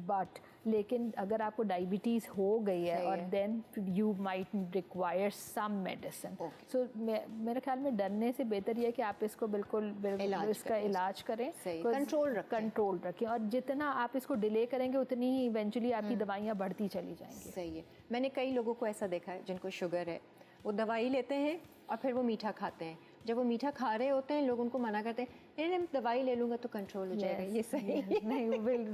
बट लेकिन अगर आपको डायबिटीज़ हो गई है सही और है। Then you might require some medicine. Okay. So मेरे ख्याल में डरने से बेहतर ये है कि आप इसको बिल्कुल इलाज इसका करें, इलाज करें, सही, Because कंट्रोल रखें। कंट्रोल रखें, और जितना आप इसको डिले करेंगे उतनी ही इवेंचुअली आपकी दवाइयाँ बढ़ती चली जाएंगी। सही है। मैंने कई लोगों को ऐसा देखा है जिनको शुगर है, वो दवाई लेते हैं और फिर वो मीठा खाते हैं। जब वो मीठा खा रहे होते हैं लोग उनको मना करते हैं, नहीं नहीं दवाई ले लूँगा तो कंट्रोल हो जाएगा। ये सही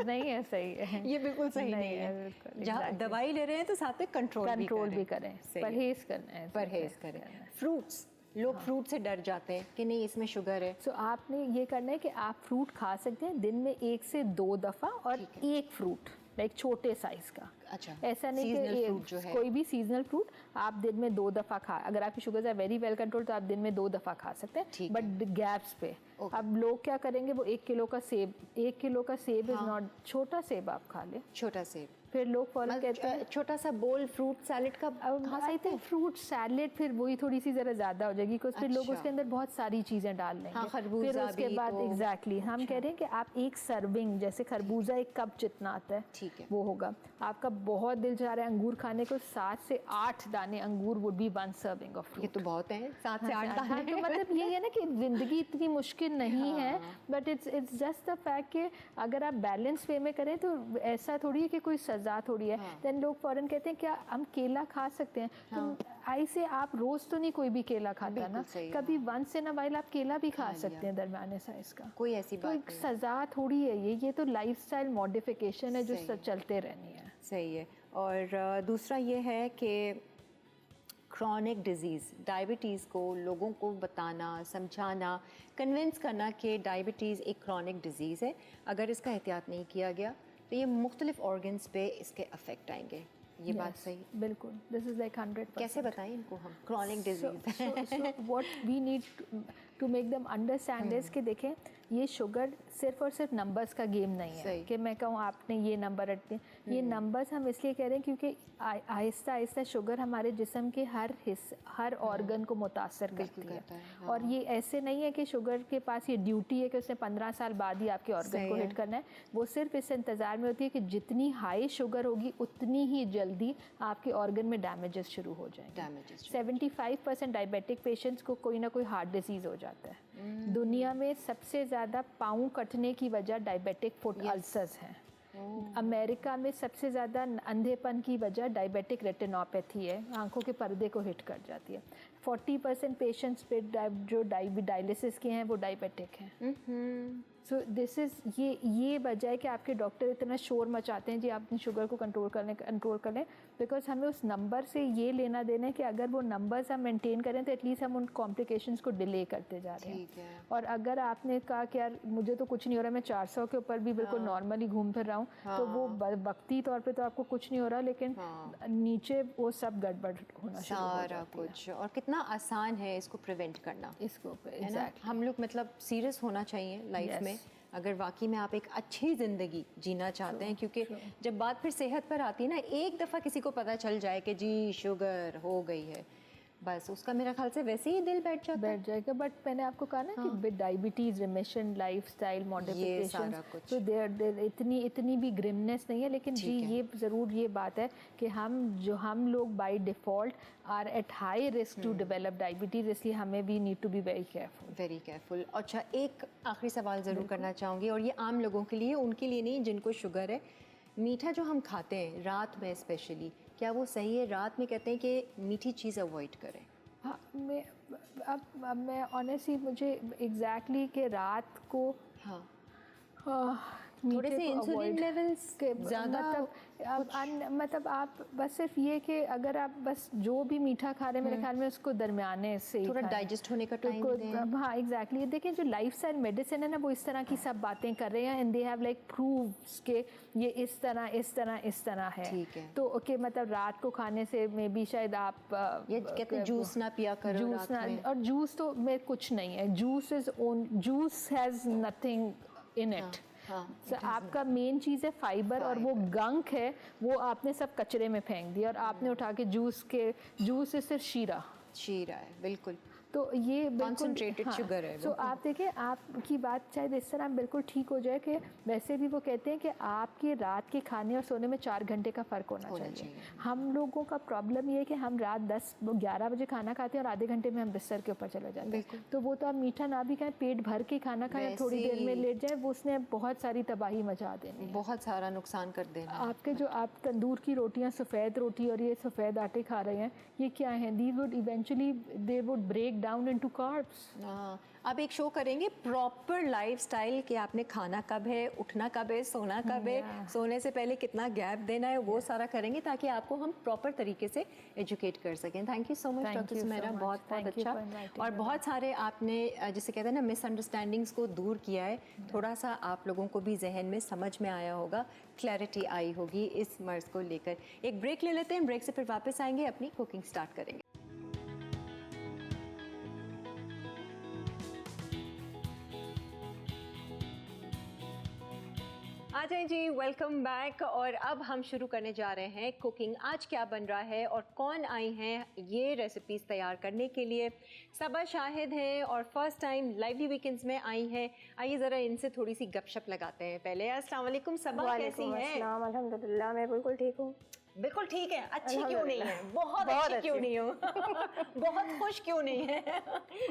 नहीं है, सही है, ये बिल्कुल सही नहीं है। बिल्कुल, जहाँ exactly. दवाई ले रहे हैं तो साथ में कंट्रोल भी करें, सही है। परहेज करना है, परहेज करें। फ्रूट्स, लोग फ्रूट से डर जाते हैं कि नहीं इसमें शुगर है। सो आपने ये करना है कि आप फ्रूट खा सकते हैं दिन में 1 से 2 दफ़ा, और एक फ्रूट लाइक छोटे साइज का। अच्छा, ऐसा नहीं seasonal कि fruit जो है। कोई भी सीजनल फ्रूट आप दिन में 2 दफ़ा खा, अगर आपकी शुगर है वेरी वेल कंट्रोल तो आप दिन में 2 दफ़ा खा सकते ठीक हैं, बट गैप्स पे। Okay. अब लोग क्या करेंगे, वो 1 किलो का सेब, 1 किलो का सेब इज़ नॉट, छोटा सेब आप खा लें, छोटा सेब, फिर लोग फौरन कहते हैं छोटा सा बोल फ्रूट सैलेड का खा आई सकते थिंक हैं। फ्रूट सैलेड फिर वही थोड़ी सी ज़रा ज़्यादा हो जाएगी, बिकॉज फिर लोग अच्छा। उसके अंदर बहुत सारी चीज़ें डाल लेंगे। हाँ, खरबूजा फिर उसके भी बाद तो- एग्जैक्टली हम कह रहे हैं कि आप एक सर्विंग, जैसे खरबूजा एक कप जितना आता है, ठीक है। वो होगा। आपका बहुत दिल चाह रहा है अंगूर खाने को, 7 से 8 दाने अंगूर वुड बी 1 सर्विंग ऑफ ये फ्रूट। तो बहुत है, 7 से 8 हाँ, दाने। तो मतलब ये है ना कि ज़िंदगी इतनी मुश्किल नहीं है, but it's just the fact कि अगर आप बैलेंस वे में करें तो ऐसा थोड़ी है कि कोई सज़ा थोड़ी है। देन लोग फ़ौरन कहते हैं क्या हम केला खा सकते हैं, तो आई से आप रोज़ तो नहीं कोई भी केला खाता ना, बिल्कुल सही है, कभी वंस इन अ वाइल आप केला भी खा लिया। सकते हैं दरमियाने साइज़ का। कोई ऐसी तो बात एक नहीं। सज़ा थोड़ी है ये तो लाइफस्टाइल मॉडिफिकेशन है जो सही है। चलते रहनी है। सही है। और दूसरा ये है कि क्रॉनिक डिजीज़, डायबिटीज़ को लोगों को बताना, समझाना, कन्विंस करना कि डायबिटीज़ एक क्रॉनिक डिजीज़ है, अगर इसका एहतियात नहीं किया गया तो ये मुख्तलिफ ऑर्गन्स पे इसके अफेक्ट आएंगे। ये बात सही। बिल्कुल, दिस इज़ लाइक 100%। कैसे बताएं इनको हम chronic disease? so what we need to make them understand is कि देखें ये शुगर सिर्फ और सिर्फ नंबर्स का गेम नहीं है सही। कि मैं कहूँ आपने ये नंबर रखते हैं। ये नंबर्स हम इसलिए कह रहे हैं क्योंकि आहिस्ता आहिस्ता शुगर हमारे जिस्म के हर ऑर्गन को मुतासर करती है। करता है, और ये ऐसे नहीं है कि शुगर के पास ये ड्यूटी है कि उसने 15 साल बाद ही आपके ऑर्गन सही को है। हिट करना है। वो सिर्फ इस इंतज़ार में होती है कि जितनी हाई शुगर होगी उतनी ही जल्दी आपके ऑर्गन में डैमेजेस शुरू हो जाएंगे। Damages 75% डायबिटिक पेशेंट्स को कोई ना कोई हार्ट डिजीज़ हो जाता है। दुनिया में सबसे ज़्यादा पाँव कटने की वजह डायबिटिक फुट अल्सर्स हैं। अमेरिका में सबसे ज़्यादा अंधेपन की वजह डायबिटिक रेटिनोपैथी है, आंखों के पर्दे को हिट कर जाती है। 40% पेशेंट्स पे जो डायलिसिस के हैं वो डायबिटिक हैं। सो दिस इज़ ये वजह है कि आपके डॉक्टर इतना शोर मचाते हैं जी आप अपनी शुगर को कंट्रोल कर लें, बिकॉज हमें उस नंबर से ये लेना देना है कि अगर वो नंबर्स हम मेंटेन करें तो एटलीस्ट हम उन कॉम्प्लिकेशंस को डिले करते जा रहे ठीक है। हैं। और अगर आपने कहा कि यार मुझे तो कुछ नहीं हो रहा, मैं 400 के ऊपर भी बिल्कुल नॉर्मली घूम फिर रहा हूँ, तो वो वक्ती तौर पे तो आपको कुछ नहीं हो रहा, लेकिन नीचे वो सब गड़बड़ होना शुरू हो सारा जाती है। कुछ। और कितना आसान है इसको प्रिवेंट करना, इसको है ना? हम लोग मतलब सीरियस होना चाहिए लाइफ में, अगर वाकई में आप एक अच्छी ज़िंदगी जीना चाहते हैं, क्योंकि जब बात फिर सेहत पर आती है ना, एक दफ़ा किसी को पता चल जाए कि जी शुगर हो गई है, बस उसका मेरा ख्याल से वैसे ही दिल बैठ जाएगा। बट मैंने आपको कहा ना कि with diabetes, remission, lifestyle modification, तो देयर इतनी भी ग्रिमनेस नहीं है, लेकिन जी ये ज़रूर ये बात है कि हम लोग by default are at high risk to develop diabetes, इसलिए हमें we need to be very careful. अच्छा, एक आखिरी सवाल ज़रूर करना चाहूँगी, और ये आम लोगों के लिए, उनके लिए नहीं जिनको शुगर है। मीठा जो हम खाते हैं रात में स्पेशली, क्या वो सही है? रात में कहते हैं कि मीठी चीज़ अवॉइड करें। हाँ, मैं ऑनेस्टली मुझे एग्जैक्टली कि रात को थोड़े से इंसुलिन लेवल्स ज़्यादा, मतलब आप बस सिर्फ ये कि अगर आप बस जो भी मीठा खा रहे हैं मेरे ख्याल में उसको दरमियाने से थोड़ा डाइजेस्ट होने का टाइम दें। हाँ एग्जैक्टली। देखें जो लाइफस्टाइल मेडिसिन है ना, वो इस तरह की सब बातें कर रहे हैं, and they have like proves के ये इस तरह है। ठीक है। तो ओके, मतलब रात को खाने से मे बी शायद आप ये कहते हैं जूस ना पिया करो जूस रात में। और जूस तो में कुछ नहीं है, juice has nothing in it. आपका मेन चीज़ है फाइबर, और वो गंक है वो आपने सब कचरे में फेंक दिया, और आपने उठा के जूस से सिर्फ शीरा है, बिल्कुल। तो ये Concentrated sugar है तो वो। आप देखिए, आपकी बात शायद इस तरह बिल्कुल ठीक हो जाए कि वैसे भी वो कहते हैं कि आपके रात के खाने और सोने में 4 घंटे का फ़र्क होना चाहिए। हम लोगों का प्रॉब्लम ये है कि हम रात 10-11 बजे खाना खाते हैं और आधे घंटे में हम बिस्तर के ऊपर चले जाते हैं। तो वो तो आप मीठा ना भी खाएं, पेट भर के खाना खाएं, थोड़ी देर में लेट जाए, वो उसने बहुत सारी तबाही मचा देनी है, बहुत सारा नुकसान कर देना। आपके जो आप तंदूर की रोटियां, सफ़ेद रोटी और ये सफ़ेद आटे खा रहे हैं, ये क्या है? These would eventually they would break down into carbs. अब एक शो करेंगे प्रॉपर लाइफस्टाइल कि आपने खाना कब है, उठना कब है, सोना कब है, सोने से पहले कितना गैप देना है, वो सारा करेंगे ताकि आपको हम प्रॉपर तरीके से एजुकेट कर सकें। Thank you so much doctor Sumera, बहुत बहुत अच्छा। और बहुत सारे आपने जिसे कहते हैं ना मिसअंडरस्टैंडिंग्स को दूर किया है, थोड़ा सा आप लोगों को भी जहन में समझ में आया होगा, क्लैरिटी आई होगी इस मर्ज़ को लेकर। एक ब्रेक ले लेते हैं, ब्रेक से फिर वापस आएंगे, अपनी कुकिंग स्टार्ट करेंगे। आ जाए जी, वेलकम बैक। और अब हम शुरू करने जा रहे हैं कुकिंग। आज क्या बन रहा है और कौन आई हैं ये रेसिपीज़ तैयार करने के लिए? सबा शाहिद हैं और फर्स्ट टाइम लाइवली वीकेंड्स में आई हैं। आइए ज़रा इनसे थोड़ी सी गपशप लगाते हैं पहले। अस्सलाम वालेकुम सबा, कैसी हैं? अल्हम्दुलिल्लाह, मैं बिल्कुल ठीक हूँ। बिल्कुल ठीक है। अच्छी क्यों नहीं है? बहुत अच्छी क्यों नहीं हो? बहुत खुश क्यों नहीं है?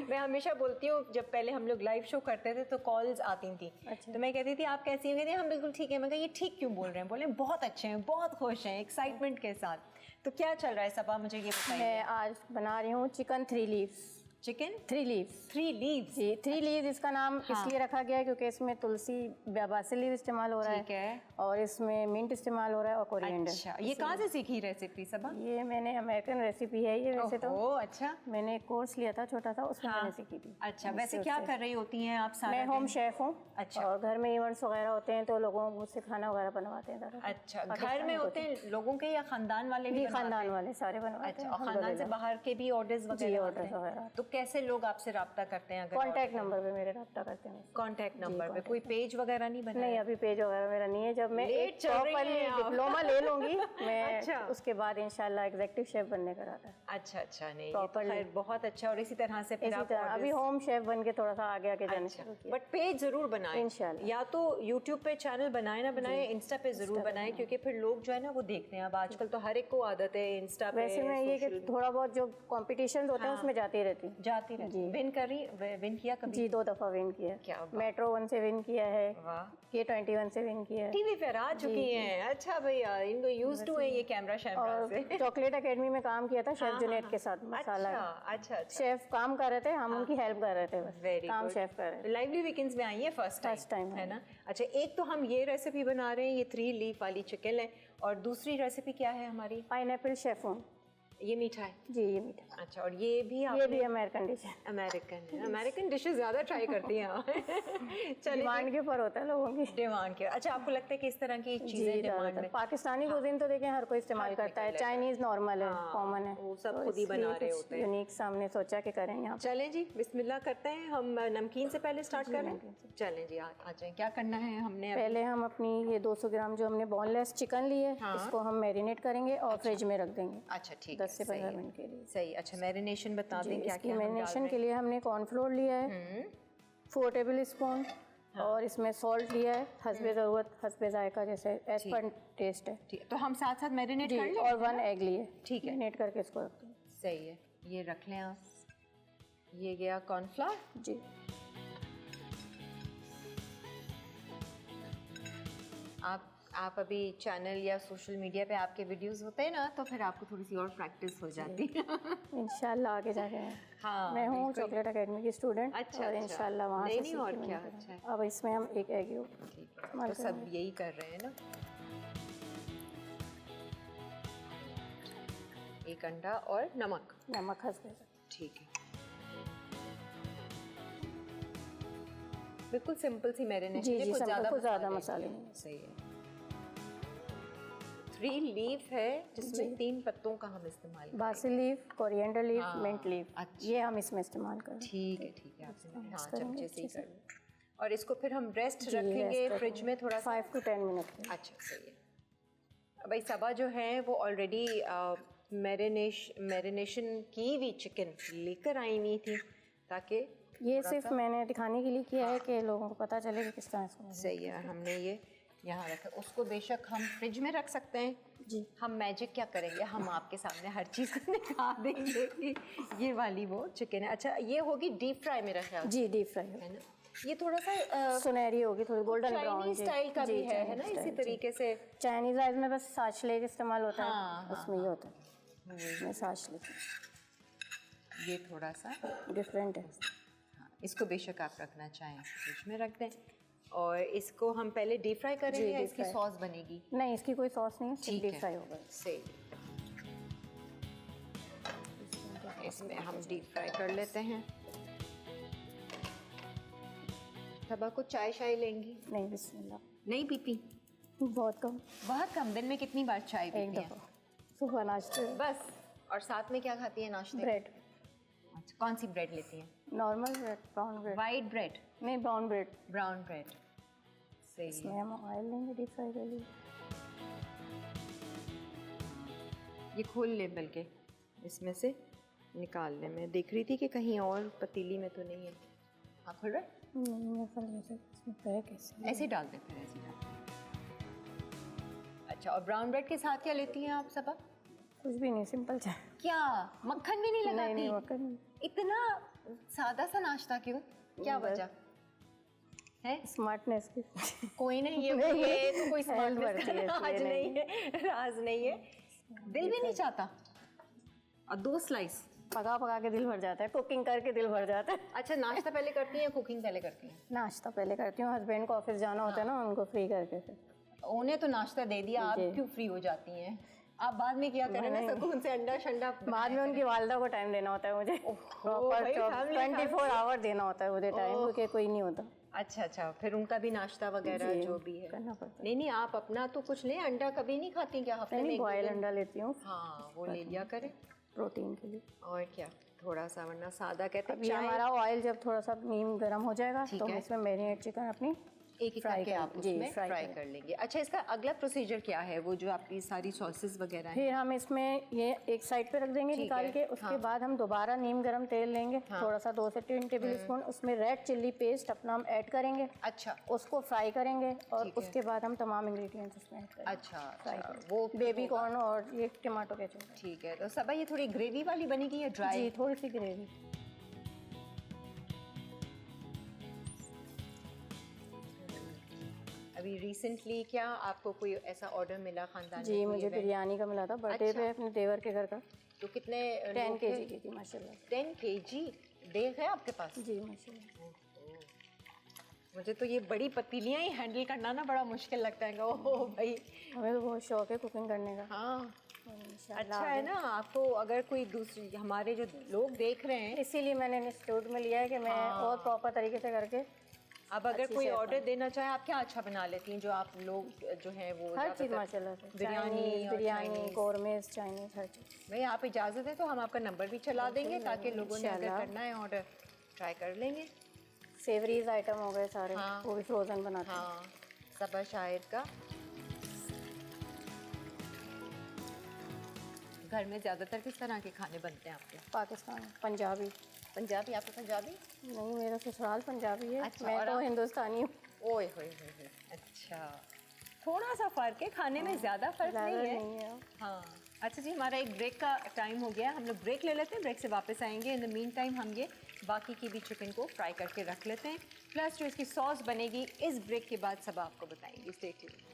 मैं हमेशा बोलती हूँ, जब पहले हम लोग लाइव शो करते थे तो कॉल्स आती थी। तो मैं कहती थी आप कैसी हैं? कहती हम बिल्कुल ठीक है। मैं कहा ये ठीक क्यों बोल रहे हैं? बोले बहुत अच्छे हैं, बहुत खुश हैं, एक्साइटमेंट के साथ। तो क्या चल रहा है सबा, मुझे ये बताइए। मैं आज बना रही हूँ chicken 3 leaves. Chicken 3 leaves. 3 leaves जी, 3 लीव्स इसका नाम इसलिए रखा गया है क्योंकि इसमें तुलसी, बासिल लीव इस्तेमाल हो रहा है और इसमें मिंट इस्तेमाल हो रहा है और कोरिएंडर। अच्छा, ये कहाँ से सीखी रेसिपी सबा? ये मैंने अमेरिकन रेसिपी है ये, वैसे तो। अच्छा, मैंने एक कोर्स लिया था छोटा सा, उसमें मैंने सीखी थी। अच्छा, वैसे क्या कर रही होती हैं आप सारा? मैं होम शेफ हूँ। अच्छा। और घर में इवेंट्स वगैरह होते हैं तो लोगों मुझसे खाना वगैरह बनवाते हैं। अच्छा, घर में होते हैं लोगों के या खानदान वाले भी? खानदान वाले सारे बनवाते हैं। अच्छा, और खानदान से बाहर के भी ऑर्डर्स वगैरह? तो कैसे लोग आपसे राब्ता करते हैं? अगर कॉन्टैक्ट नंबर पे मेरे राब्ता करते हैं। कॉन्टैक्ट नंबर पे? कोई पेज वगैरह नहीं बनाया? नहीं, अभी पेज वगैरह मेरा नहीं है। जब मैं एक प्रॉपर्ली डिप्लोमा ले लूंगी मैं, अच्छा। उसके बाद इंशाल्लाह एग्जीक्यूटिव शेफ बनने का इरादा है। अच्छा, नहीं ये तो खैर बहुत अच्छा। और इसी तरह से फिर आप अभी होम शेफ बन के थोड़ा सा आगे जाने शुरू किया। बट पेज जरूर बनाएं इंशाल्लाह। या तो यूट्यूब पे चैनल बनाए ना बनाए, इंस्टा पे जरूर बनाएं, क्योंकि फिर लोग जो है ना वो देखते हैं। अब आजकल तो हर एक को आदत है इंस्टा पे। वैसे मैं ये कि थोड़ा बहुत जो कॉम्पिटिशन होते हैं उसमें जाती रहती हूँ। विन किया कभी? जी, 2 दफा विन किया। क्या मेट्रो 1 से विन किया है, K21 से विन किया है, टीवी पे आ चुकी हैं। अच्छा भैया, इनको यूज्ड टू है ये कैमरा शैमरा से। चॉकलेट एकेडमी में काम किया था शेफ जुनेद के साथ। मसाला अच्छा, शेफ काम कर रहे थे, हम उनकी हेल्प कर रहे थे, बस काम शेफ कर रहे थे। लाइवली वीकेंड्स में आई है फर्स्ट टाइम है ना? अच्छा, एक तो हम ये रेसिपी बना रहे हैं, ये 3 लीफ वाली चिकन है, और दूसरी रेसिपी क्या है हमारी? Pineapple chiffon. ये मीठा है? जी, ये मीठा। अच्छा, और ये भी अमेरिकन डिश है। अमेरिकन डिशेस ज़्यादा ट्राई करती हैं आप। चलिए, डिमांड के ऊपर होता है लोगों की। डिमांड के। अच्छा, आपको लगता है कि इस तरह की चीज़ें डिमांड में? पाकिस्तानी कुजीन तो देखें हर कोई इस्तेमाल करता है, चाइनीज़ नॉर्मल है, कॉमन है, वो सब खुद ही बना रहे होते हैं। यूनिक सामने सोचा कि करें यहाँ। चलें जी, बिस्मिल्लाह करते हैं। हम नमकीन से पहले स्टार्ट कर रहे हैं। चलें जी, आ जाएं। क्या करना है हमने? पहले हम अपनी ये 200 ग्राम जो हमने बोनलेस चिकन ली है, इसको हम मैरिनेट करेंगे और फ्रिज में रख देंगे। अच्छा, ठीक है, 10 से 15 मिनट के लिए। सही। अच्छा, मैरिनेशन बता दें क्या क्या? मैरिनेशन के लिए हमने कॉर्नफ्लोर लिया है 4 टेबल स्पून, और इसमें सॉल्ट लिया है हस्बे ज़रूरत, हस्बे जायका, जैसे एज पर टेस्ट है। ठीक है, तो हम साथ साथ मैरिनेट कर लें। और 1 एग लिए, ठीक है, मैरिनेट करके इसको रख दें। सही है, ये रख लें आप। ये गया कॉर्नफ्लोर जी। आप अभी चैनल या सोशल मीडिया पे आपके वीडियोस होते हैं ना, तो फिर आपको थोड़ी सी और प्रैक्टिस हो जाती है। इंशाल्लाह आगे जाके। हाँ, मैं हूँ चॉकलेट एकेडमी की स्टूडेंट। अच्छा, और इंशाल्लाह वहाँ से नहीं और क्या। अच्छा, अब इसमें हम 1 एग यूज, तो सब यही कर रहे हैं ना। 1 अंडा और नमक हस्बे। ठीक है, बिल्कुल सिंपल सी मैरिनेशन है, कुछ ज़्यादा मसाले नहीं। सही है। 3 लीफ है जिसमें 3 पत्तों का हम इस्तेमाल करेंगे। Basil leaf, coriander leaf, mint leaf, ये हम इसमें इस्तेमाल करें। ठीक है, आपने चमचे से ही कर लिया। और इसको फिर हम रेस्ट रखेंगे फ्रिज में थोड़ा 5 to 10 मिनट। अच्छा, सही है। भाई सबा जो है वो ऑलरेडी मैरिनेशन की हुई चिकन लेकर आई हुई थी, ताकि ये सिर्फ मैंने दिखाने के लिए किया है कि लोगों को पता चले कि किस तरह इसको सही है। हमने ये यहाँ रखा, उसको बेशक हम फ्रिज में रख सकते हैं जी। हम मैजिक क्या करेंगे, हम आपके सामने हर चीज़ को दिखा देंगे कि ये वाली वो चिकन है। अच्छा, ये होगी डीप फ्राई मेरा ख्याल जी, डीप फ्राई है ना। ये थोड़ा सा सुनहरी होगी, थोड़ी गोल्डन ब्राउन चाइनीज स्टाइल का भी है ना, इसी तरीके से। चाइनीज राइस में बस साचले इस्तेमाल होता हाँ, है, उसमें ये होता है, इसमें साचले ये थोड़ा सा डिफरेंट है। हाँ, इसको बेशक आप रखना चाहें फ्रिज में रख दें, और इसको हम पहले डीप फ्राई करेंगे या इसकी सॉस बनेगी? नहीं, इसकी कोई सॉस नहीं है, सिर्फ डीप फ्राई होगा। सही, इसमें हम डीप फ्राई कर लेते हैं। तब आपको चाय शाय लेंगी? नहीं, बिस्मिल्लाह, नहीं पीती? बहुत कम, बहुत कम। दिन में कितनी बार चाय एक पीती हैं? दफ़ा सुबह नाश्ते में। बस। और साथ में क्या खाती हैं नाश्ते में? ब्रेड, अच्छा, कौन सी ब्रेड लेती हैं? Normal bread, brown bread. White bread? नहीं, ब्राउन ब्रेड। ब्राउन ब्रेड, सही इसमें है। हम ऑयल लेंगे डीप फ्राई के लिए। ये खोल ले, बल्कि इसमें से निकाल ले। मैं देख रही थी कि कहीं और पतीली में तो नहीं है। हाँ, खुल रहा है? नहीं, मैं फल जैसे इसमें पैक कैसे ऐसे डाल दे, फिर ऐसे डाल। अच्छा, और ब्राउन ब्रेड के साथ क्या लेती हैं आप सबा? कुछ भी नहीं, सिंपल चाय। क्या मक्खन भी नहीं लगाती? नहीं, मक्खन नहीं। इतना सादा सा नाश्ता क्यों? क्या वजह है? स्मार्टनेस की कोई नहीं, ये तो कोई स्मार्टनेस का राज नहीं है, राज नहीं है। दिल भी नहीं चाहता? और 2 स्लाइस पका पका के दिल भर जाता है, कुकिंग करके दिल भर जाता है। अच्छा, नाश्ता पहले करती हैं या कुकिंग पहले करती हैं? नाश्ता पहले करती हूँ, हस्बैंड को ऑफिस जाना होता है ना, उनको फ्री करके फिर। उन्हें तो नाश्ता दे दिया, आप क्यों फ्री हो जाती हैं? आप बाद में क्या करें ना, सुकून से अंडा शंडा। बाद में उनकी वालदा को टाइम देना होता है मुझे, प्रॉपर 24 आवर देना होता है मुझे टाइम, क्योंकि कोई नहीं होता। अच्छा अच्छा, फिर उनका भी नाश्ता वगैरह जो भी है करना पड़ता है। नहीं नहीं, आप अपना तो कुछ लें। अंडा कभी नहीं खाती क्या? हफ्ते में नहीं, एक दो बॉयल दिन? अंडा लेती हूँ हाँ, वो ले लिया करें प्रोटीन के लिए। और क्या, थोड़ा सा, वरना सादा कहते हैं। अभी हमारा ऑयल जब थोड़ा सा नीम गर्म हो जाएगा तो हम है। इसमें मैरिनेट चिकन अपनी एक एक फ्राई करके आप जी, उसमें फ्राई फ्राई करें। कर लेंगे। अच्छा, इसका अगला प्रोसीजर क्या है? वो जो आपकी सारी सॉसेस वगैरह हैं, फिर हम इसमें ये एक साइड पे रख देंगे निकाल के। उसके बाद हम दोबारा नीम गरम तेल लेंगे, थोड़ा सा 2 से 3 टेबल स्पून, उसमें रेड चिल्ली पेस्ट अपना हम ऐड करेंगे। अच्छा उसको फ्राई करेंगे और उसके बाद हम तमाम इंग्रेडिएंट्स उसमें ऐड करेंगे। अच्छा, वो बेबी कॉर्न और ये टमाटो केचप। ठीक है। तो सबा ये थोड़ी ग्रेवी वाली बनेगी या ड्राई? जी, थोड़ी सी ग्रेवी। अभी रिसेंटली क्या आपको कोई ऐसा ऑर्डर मिला खानदान जी, में? मुझे बिरयानी का मिला था बर्थडे पे अपने देवर के घर का। तो कितने 10 kg की थी माशाल्लाह। 10 kg देख है आपके पास? जी माशाल्लाह। मुझे तो ये बड़ी पतीलियाँ ही हैंडल करना ना बड़ा मुश्किल लगता है। ओह भाई, हमें तो बहुत शौक है कुकिंग करने का। हाँ, अच्छा है ना। आपको अगर कोई दूसरी, हमारे जो लोग देख रहे हैं, इसीलिए मैंने इंस्टीट्यूट में लिया है कि मैं और प्रॉपर तरीके से करके। अब अगर कोई ऑर्डर देना चाहे, आप क्या अच्छा बना लेती हैं जो आप लोग जो हैं वो? हर चीज़ माशाल्लाह से, बिरयानी, कौरमेज़, चाइनीज़, हर चीज़। भाई आप इजाज़त है तो हम आपका नंबर भी चला देंगे, ताकि लोगों ने अगर करना है ऑर्डर ट्राई कर लेंगे। सेवरीज आइटम हो गए सारे, वो भी फ्रोज़न बनाते हैं। हाँ, सबा शाहिद का घर में ज़्यादातर किस तरह के खाने बनते हैं आपके? पाकिस्तान, पंजाबी। पंजाबी? आपका पंजाबी? नहीं, मेरा ससुराल पंजाबी है। अच्छा, मैं और तो आप? हिंदुस्तानी हूँ। ओए होए होए होए, अच्छा, थोड़ा सा फ़र्क है, खाने में ज़्यादा फ़र्क नहीं है। नहीं है। हाँ, अच्छा जी, हमारा एक ब्रेक का टाइम हो गया है, हम लोग ब्रेक ले लेते हैं, ब्रेक से वापस आएंगे। इन द मीन टाइम हम ये बाकी की भी चिकन को फ्राई करके रख लेते हैं, प्लस जो इसकी सॉस बनेगी इस ब्रेक के बाद सब आपको बताएंगे। Stay tuned.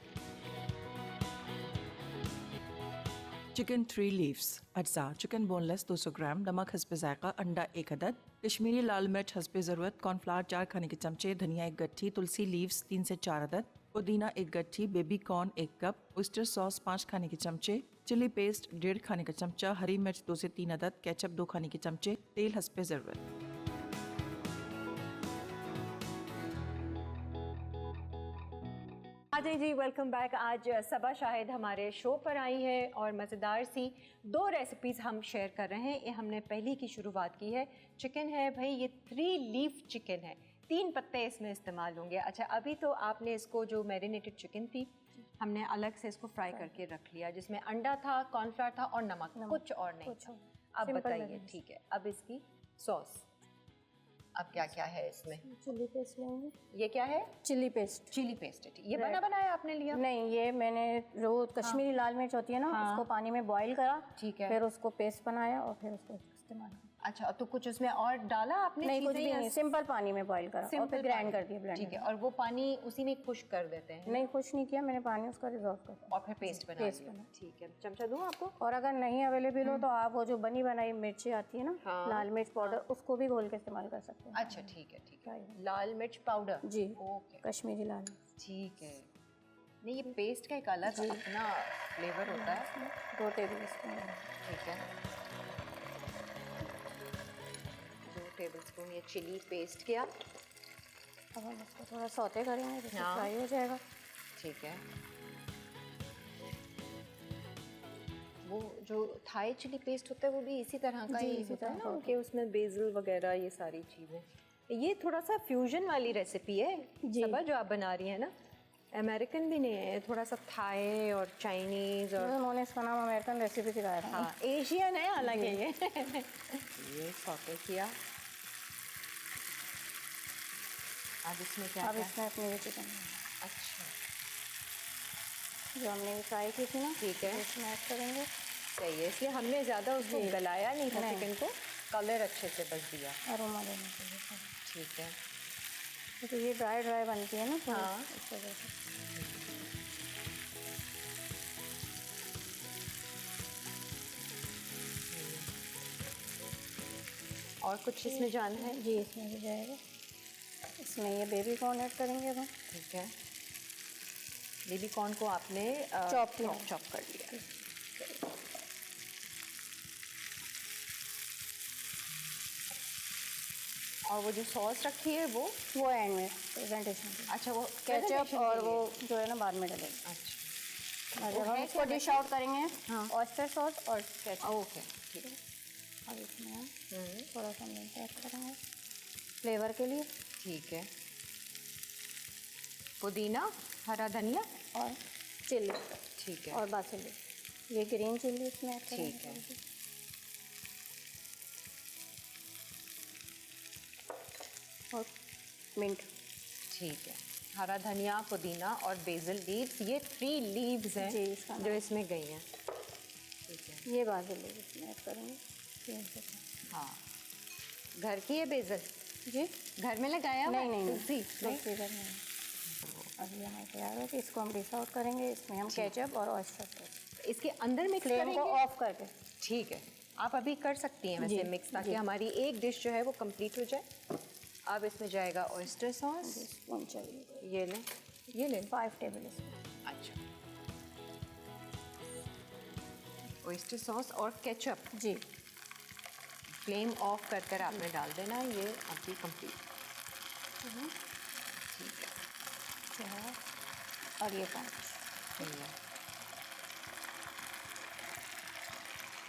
चिकन 3 लीव्स, अज्जा चिकन बोनलेस 200 ग्राम, नमक हस्बे जायका, अंडा 1 अदद, कश्मीरी लाल मिर्च हस्बे ज़रूरत, कॉर्नफ्लावर 4 खाने के चमचे, धनिया 1 गट्ठी, तुलसी लीव्स 3 से 4 अदद, पुदीना 1 गट्ठी, baby corn 1 cup, oyster sauce 5 खाने के चमचे, चिली पेस्ट 1.5 खाने का चमचा, हरी मिर्च 2 से 3 अदद, केचप 2 खाने के चमचे, तेल हस्बे ज़रूरत। Ajay ji, welcome back. आज सबा शाहिद हमारे शो पर आई है और मज़ेदार सी 2 रेसिपीज़ हम शेयर कर रहे हैं। ये हमने पहली की शुरुआत की है, चिकन है भाई, ये 3 लीफ चिकन है, 3 पत्ते इसमें इस्तेमाल होंगे। अच्छा, अभी तो आपने इसको जो मैरिनेटेड चिकन थी हमने अलग से इसको फ्राई करके रख लिया, जिसमें अंडा था, कॉर्नफ्लावर था और नमक, कुछ और नहीं कुछ था। और। अब Simple बताइए, मेथड। ठीक है, अब इसकी सॉस, अब क्या क्या है इसमें? चिली पेस्ट लेंगे। ये क्या है? Chilli paste. चिली पेस्ट है, ठीक। ये बना बनाया आपने लिया? नहीं, ये मैंने जो कश्मीरी लाल मिर्च होती है ना, उसको पानी में बॉईल करा, ठीक है। फिर उसको पेस्ट बनाया और फिर उसको इस्तेमाल किया। अच्छा, तो कुछ उसमें और डाला आपने? नहीं, कुछ चीज़ें भी या नहीं, सिंपल पानी में बॉईल करा और सिंपल फिर ग्राइंड पानी? कर दिया, ब्लेंड। ठीक है, और वो पानी उसी में खुश कर देते हैं नहीं, कुछ नहीं किया मैंने, पानी उसका रिजॉल्व कर दिया और फिर पेस्ट बना पेस्ट लिया। बना। ठीक है, चमचा दूँ आपको? और अगर नहीं अवेलेबल हो तो आप वो जो बनी बनाई मिर्ची आती है ना, हाँ। लाल मिर्च पाउडर, उसको भी घोल के इस्तेमाल कर सकते हैं। अच्छा, ठीक है, ठीक है। Right. लाल मिर्च पाउडर? जी, ओके, कश्मीरी लाल मिर्च। ठीक है। नहीं, ये पेस्ट का एक अलग अपना फ्लेवर होता है। 2 टेबल स्पून। ठीक है, 2 टेबल स्पून ये चिली पेस्ट किया। अब हम इसको थोड़ा सौते करेंगे, जैसे हाँ। फ्राई हो जाएगा। ठीक है, वो जो थाई चिली पेस्ट होता है वो भी इसी तरह का जी, ही इसी होता है तरह ना, का कि उसमें बेसिल वगैरह ये सारी चीज़ें। ये थोड़ा सा फ्यूजन वाली रेसिपी है जी। सबा जो आप बना रही हैं ना, अमेरिकन भी नहीं है, थोड़ा सा थाई और चाइनीज़ और उन्होंने इसका नाम अमेरिकन रेसिपी दिखाया था। हाँ, एशियन है, अलग है ये सौते किया। अब इसमें क्या अब क्या? इसमें अपनी ये चिकन अच्छा, जो हमने फ्राई की थी ना, ठीक है। इसमें ऐड करेंगे। सही है, इसलिए हमने ज़्यादा उसको जी। गलाया नहीं था नहीं। चिकन को, कलर अच्छे से बस दिया। अरोमा देने के लिए। ठीक है, तो ये ड्राई ड्राई बनती है ना थोड़ी, हाँ। इस वजह से। और कुछ इसमें जाना है? जी, इसमें भी जाएगा। इसमें ये बेबी कॉर्न ऐड करेंगे अब हम। ठीक है, बेबी कॉर्न को आपने चॉप किया। चॉप कर लिया। और वो जो सॉस रखी है वो? वो एंड में प्रेजेंटेशन के लिए। अच्छा, वो केचप presentation और के वो लिए। जो है ना बाद में डलेगा। अच्छा, और वो जब हम है इसको क्या डिश वैसे? आउट करेंगे, हाँ। ऑयस्टर सॉस और केचप। ओके, ठीक है। अब इसमें हम थोड़ा सा मिर्च ऐड करेंगे फ्लेवर के लिए, ठीक है, पुदीना, हरा धनिया, और चिल्ली ठीक है, और बासिल, ये ग्रीन चिल्ली इसमें ऐड करेंगे। ठीक है। थोड़ी सी। और मिंट। ठीक है, हरा धनिया, पुदीना और बेसिल लीव्स, ये 3 लीव्स हैं जी, इसका जो नाम। इसमें गई हैं। ठीक है, ये बासिल इसमें ऐड करेंगे। हाँ, घर की है बेसिल? जी, घर में लगाया हुआ है? नहीं नहीं तुलसी? नहीं? तुलसी घर में। अभी हमारे तैयार हो, तो इसको हम डिश आउट करेंगे। इसमें हम केचप और ऑयस्टर सॉस इसके अंदर मिक्स फ्लेम करेंगे? को ऑफ करके। ठीक है, आप अभी कर सकती हैं वैसे जी, मिक्स, ताकि जी। हमारी एक डिश जो है वो कंप्लीट हो जाए। अब इसमें जाएगा ऑयस्टर सॉस, स्पून चाहिए, ये लें, ये लें। 5 टेबल स्पून। अच्छा, ऑयस्टर सॉस और केचप जी, फ्लेम ऑफ कर कर आपने डाल देना है, ये अभी कंप्लीट। ठीक है, और ये 5। सही है।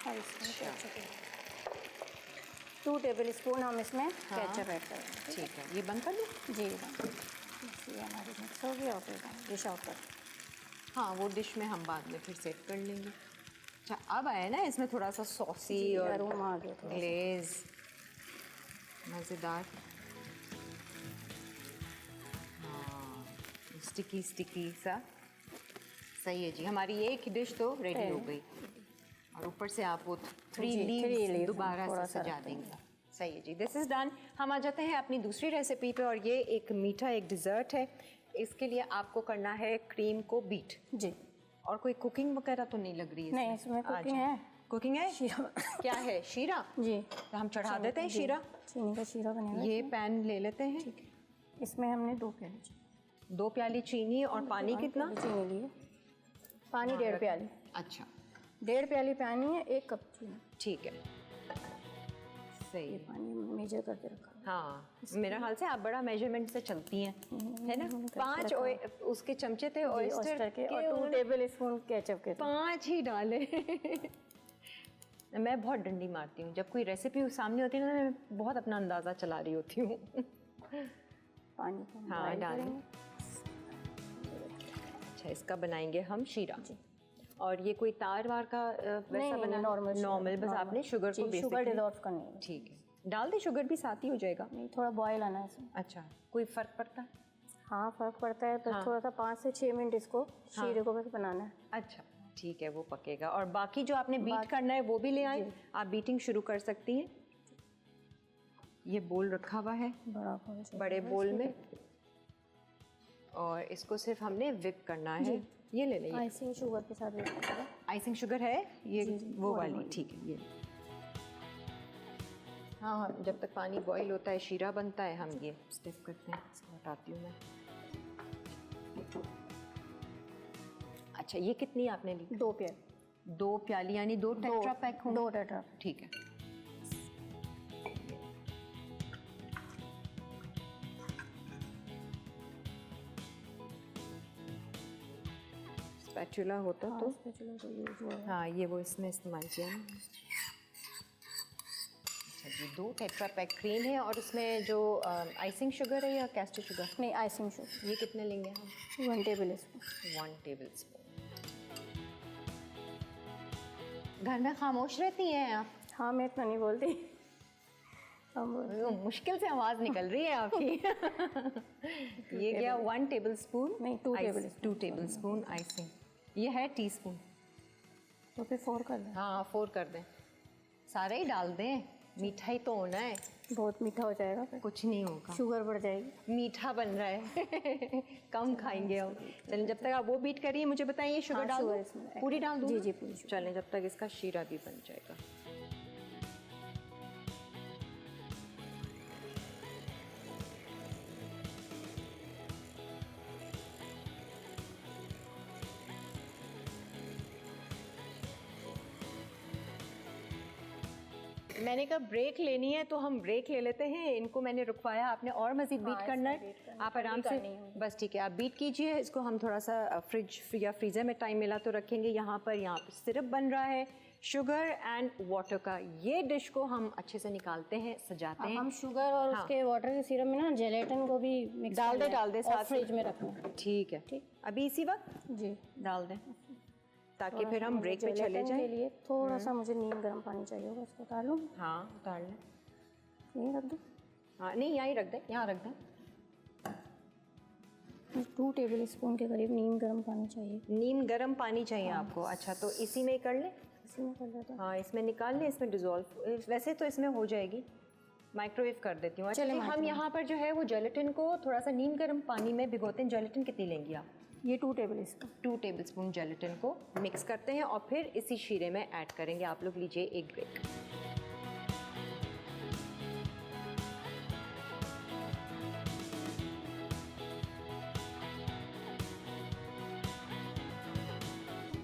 और इसमें अच्छा। केचप 2 टेबल स्पून हम इसमें हाँ। केचप ऐड करेंगे। ठीक है, ये बंद कर दूँ? जी, बस ये हमारी मिक्स हो गया और फिर हम डिश आउट कर। हाँ, वो डिश में हम बाद में फिर सेट कर लेंगे। अच्छा, अब आया ना इसमें थोड़ा सा सॉसी और अरोमा आ गया थोड़ा सा। ग्लेज, मज़ेदार। हाँ, स्टिकी स्टिकी सा। सही है जी, हमारी एक डिश तो रेडी हो गई, और ऊपर से आप वो 3 जी, 3 लीव्स leaves दोबारा थोड़ा से सा सजा रख देंगे। सही है जी, दिस इज़ डन। हम आ जाते हैं अपनी दूसरी रेसिपी पे, और ये एक मीठा एक डिज़र्ट है। इसके लिए आपको करना है क्रीम को बीट। जी, और कोई कुकिंग वगैरह तो नहीं लग रही है नहीं इसमें कुकिंग अच्छा। है। कुकिंग है? शीरा। क्या है? शीरा? जी, तो हम चढ़ा देते हैं जी, शीरा। चीनी का शीरा बनेगा। ये पैन ले लेते हैं। इसमें हमने 2 प्याली चीनी। 2 प्याली चीनी, और पानी कितना? चीनी लिए, पानी 1.5 प्याली। अच्छा, 1.5 प्याली पानी है, 1 कप चीनी। ठीक है, सही ये है। पानी मेजर करके रखा। हाँ, मेरा हाल से आप बड़ा मेजरमेंट से चलती हैं, है ना? 5 उसके चमचे थे ऑयस्टर ऑयस्टर के, और 2 उन्होंने टेबल स्पून केचप के थे। 5 ही डाले। मैं बहुत डंडी मारती हूँ जब कोई रेसिपी सामने होती है ना, मैं बहुत अपना अंदाज़ा चला रही होती हूँ। पानी को हाँ, boil डालें। करेंगे। अच्छा, इसका बनाएंगे हम शीरा। और ये कोई तार वार का वैसा बना? नॉर्मल, बस आपने शुगर को शुगर डिजॉल्व करनी है। ठीक है, डाल दे शुगर भी साथ ही हो जाएगा? नहीं, थोड़ा बॉयल आना है इसमें। अच्छा, कोई फ़र्क पड़ता है? हाँ फ़र्क पड़ता है, तो थोड़ा सा 5 से 6 मिनट इसको शीरे को बस बनाना है। अच्छा ठीक है, वो पकेगा। और बाकी जो आपने बीट करना है वो भी ले आए, आप बीटिंग शुरू कर सकती हैं। ये बोल रखा हुआ है बड़े बोल में, और इसको सिर्फ हमने विप करना है। ये ले लें, आइसिंग शुगर के साथ विप करेंगे। आइसिंग शुगर है ये? वो वाली, ठीक है। ये हाँ, जब तक पानी बॉईल होता है शीरा बनता है, हम ये स्टिफ करते हैं। इसको हटाती हूँ मैं। अच्छा, ये कितनी आपने ली? 2 प्याली। 2 प्याली यानी 2 टेट्रा पैक हों? 2 टेट्रा। ठीक है। स्पैचुला होता तो? हाँ, ये वो इसमें इस्तेमाल किया ना। अच्छा जी, 2 टेट्रा पैक क्रीम है, और उसमें जो आइसिंग शुगर है या कैस्टर शुगर? नहीं, आइसिंग शुगर। ये कितने लेंगे हम? 1 टेबल स्पून। 1 table spoon. घर में खामोश रहती हैं आप? हाँ, मैं इतना नहीं बोलती। मुश्किल से आवाज़ निकल रही है आपकी। ये क्या? 1 टेबल स्पून? नहीं, 2 टेबल स्पून आइसिंग। ये है टीस्पून, तो फिर 4 कर दें। हाँ 4 कर दें। सारे ही डाल दें, मीठा ही तो होना है। बहुत मीठा हो जाएगा फिर। कुछ नहीं होगा, शुगर बढ़ जाएगी। मीठा बन रहा है। कम खाएंगे हम। चलें, जब तक आप वो बीट करिए, मुझे बताइए शुगर हाँ, डाल शुगर दूं? इसमें पूरी डाल दूँ? जी पूरी। चलें, जब तक इसका शीरा भी बन जाएगा। मैंने कहा ब्रेक लेनी है, तो हम ब्रेक ले लेते हैं। इनको मैंने रुकवाया, आपने और मज़ीद बीट करना है? आप आराम से, बस ठीक है, आप बीट कीजिए इसको। हम थोड़ा सा फ्रिज या फ्रीज़र में टाइम मिला तो रखेंगे। यहाँ पर सिरप बन रहा है शुगर एंड वाटर का। ये डिश को हम अच्छे से निकालते हैं, सजाते हैं। हम शुगर और उसके वाटर के सिरप में ना जेलेटिन को भी मिक्स डाल दे साथ, फ्रिज में रखना। ठीक है, अभी इसी वक्त जी डाल दें, ताकि फिर हम ब्रेक पे चले जाएं। के लिए थोड़ा सा मुझे नीम गर्म पानी चाहिए होगा, इसको उतार लूँ? हाँ, उतार लें। यहीं रख दूँ? हाँ, नहीं, यहीं रख दें, यहाँ रख दें। 2 टेबल स्पून के करीब नीम गर्म पानी चाहिए। नीम गर्म पानी चाहिए आपको? अच्छा, तो इसी में ही कर लें? इसी में कर लेते हैं। हाँ, इसमें निकाल लें, इसमें डिज़ोल्व। वैसे तो इसमें हो जाएगी, माइक्रोवेव कर देती हूँ। अच्छा, हम यहाँ पर जो है वो जेलेटिन को थोड़ा सा नीम गर्म पानी में भिगोते हैं। जेलेटिन कितनी लेंगी आप? ये 2 tablespoon. 2 tablespoon gelatin को मिक्स करते हैं और फिर इसी शीरे में ऐड करेंगे। आप लोग लीजिए एक ब्रेक।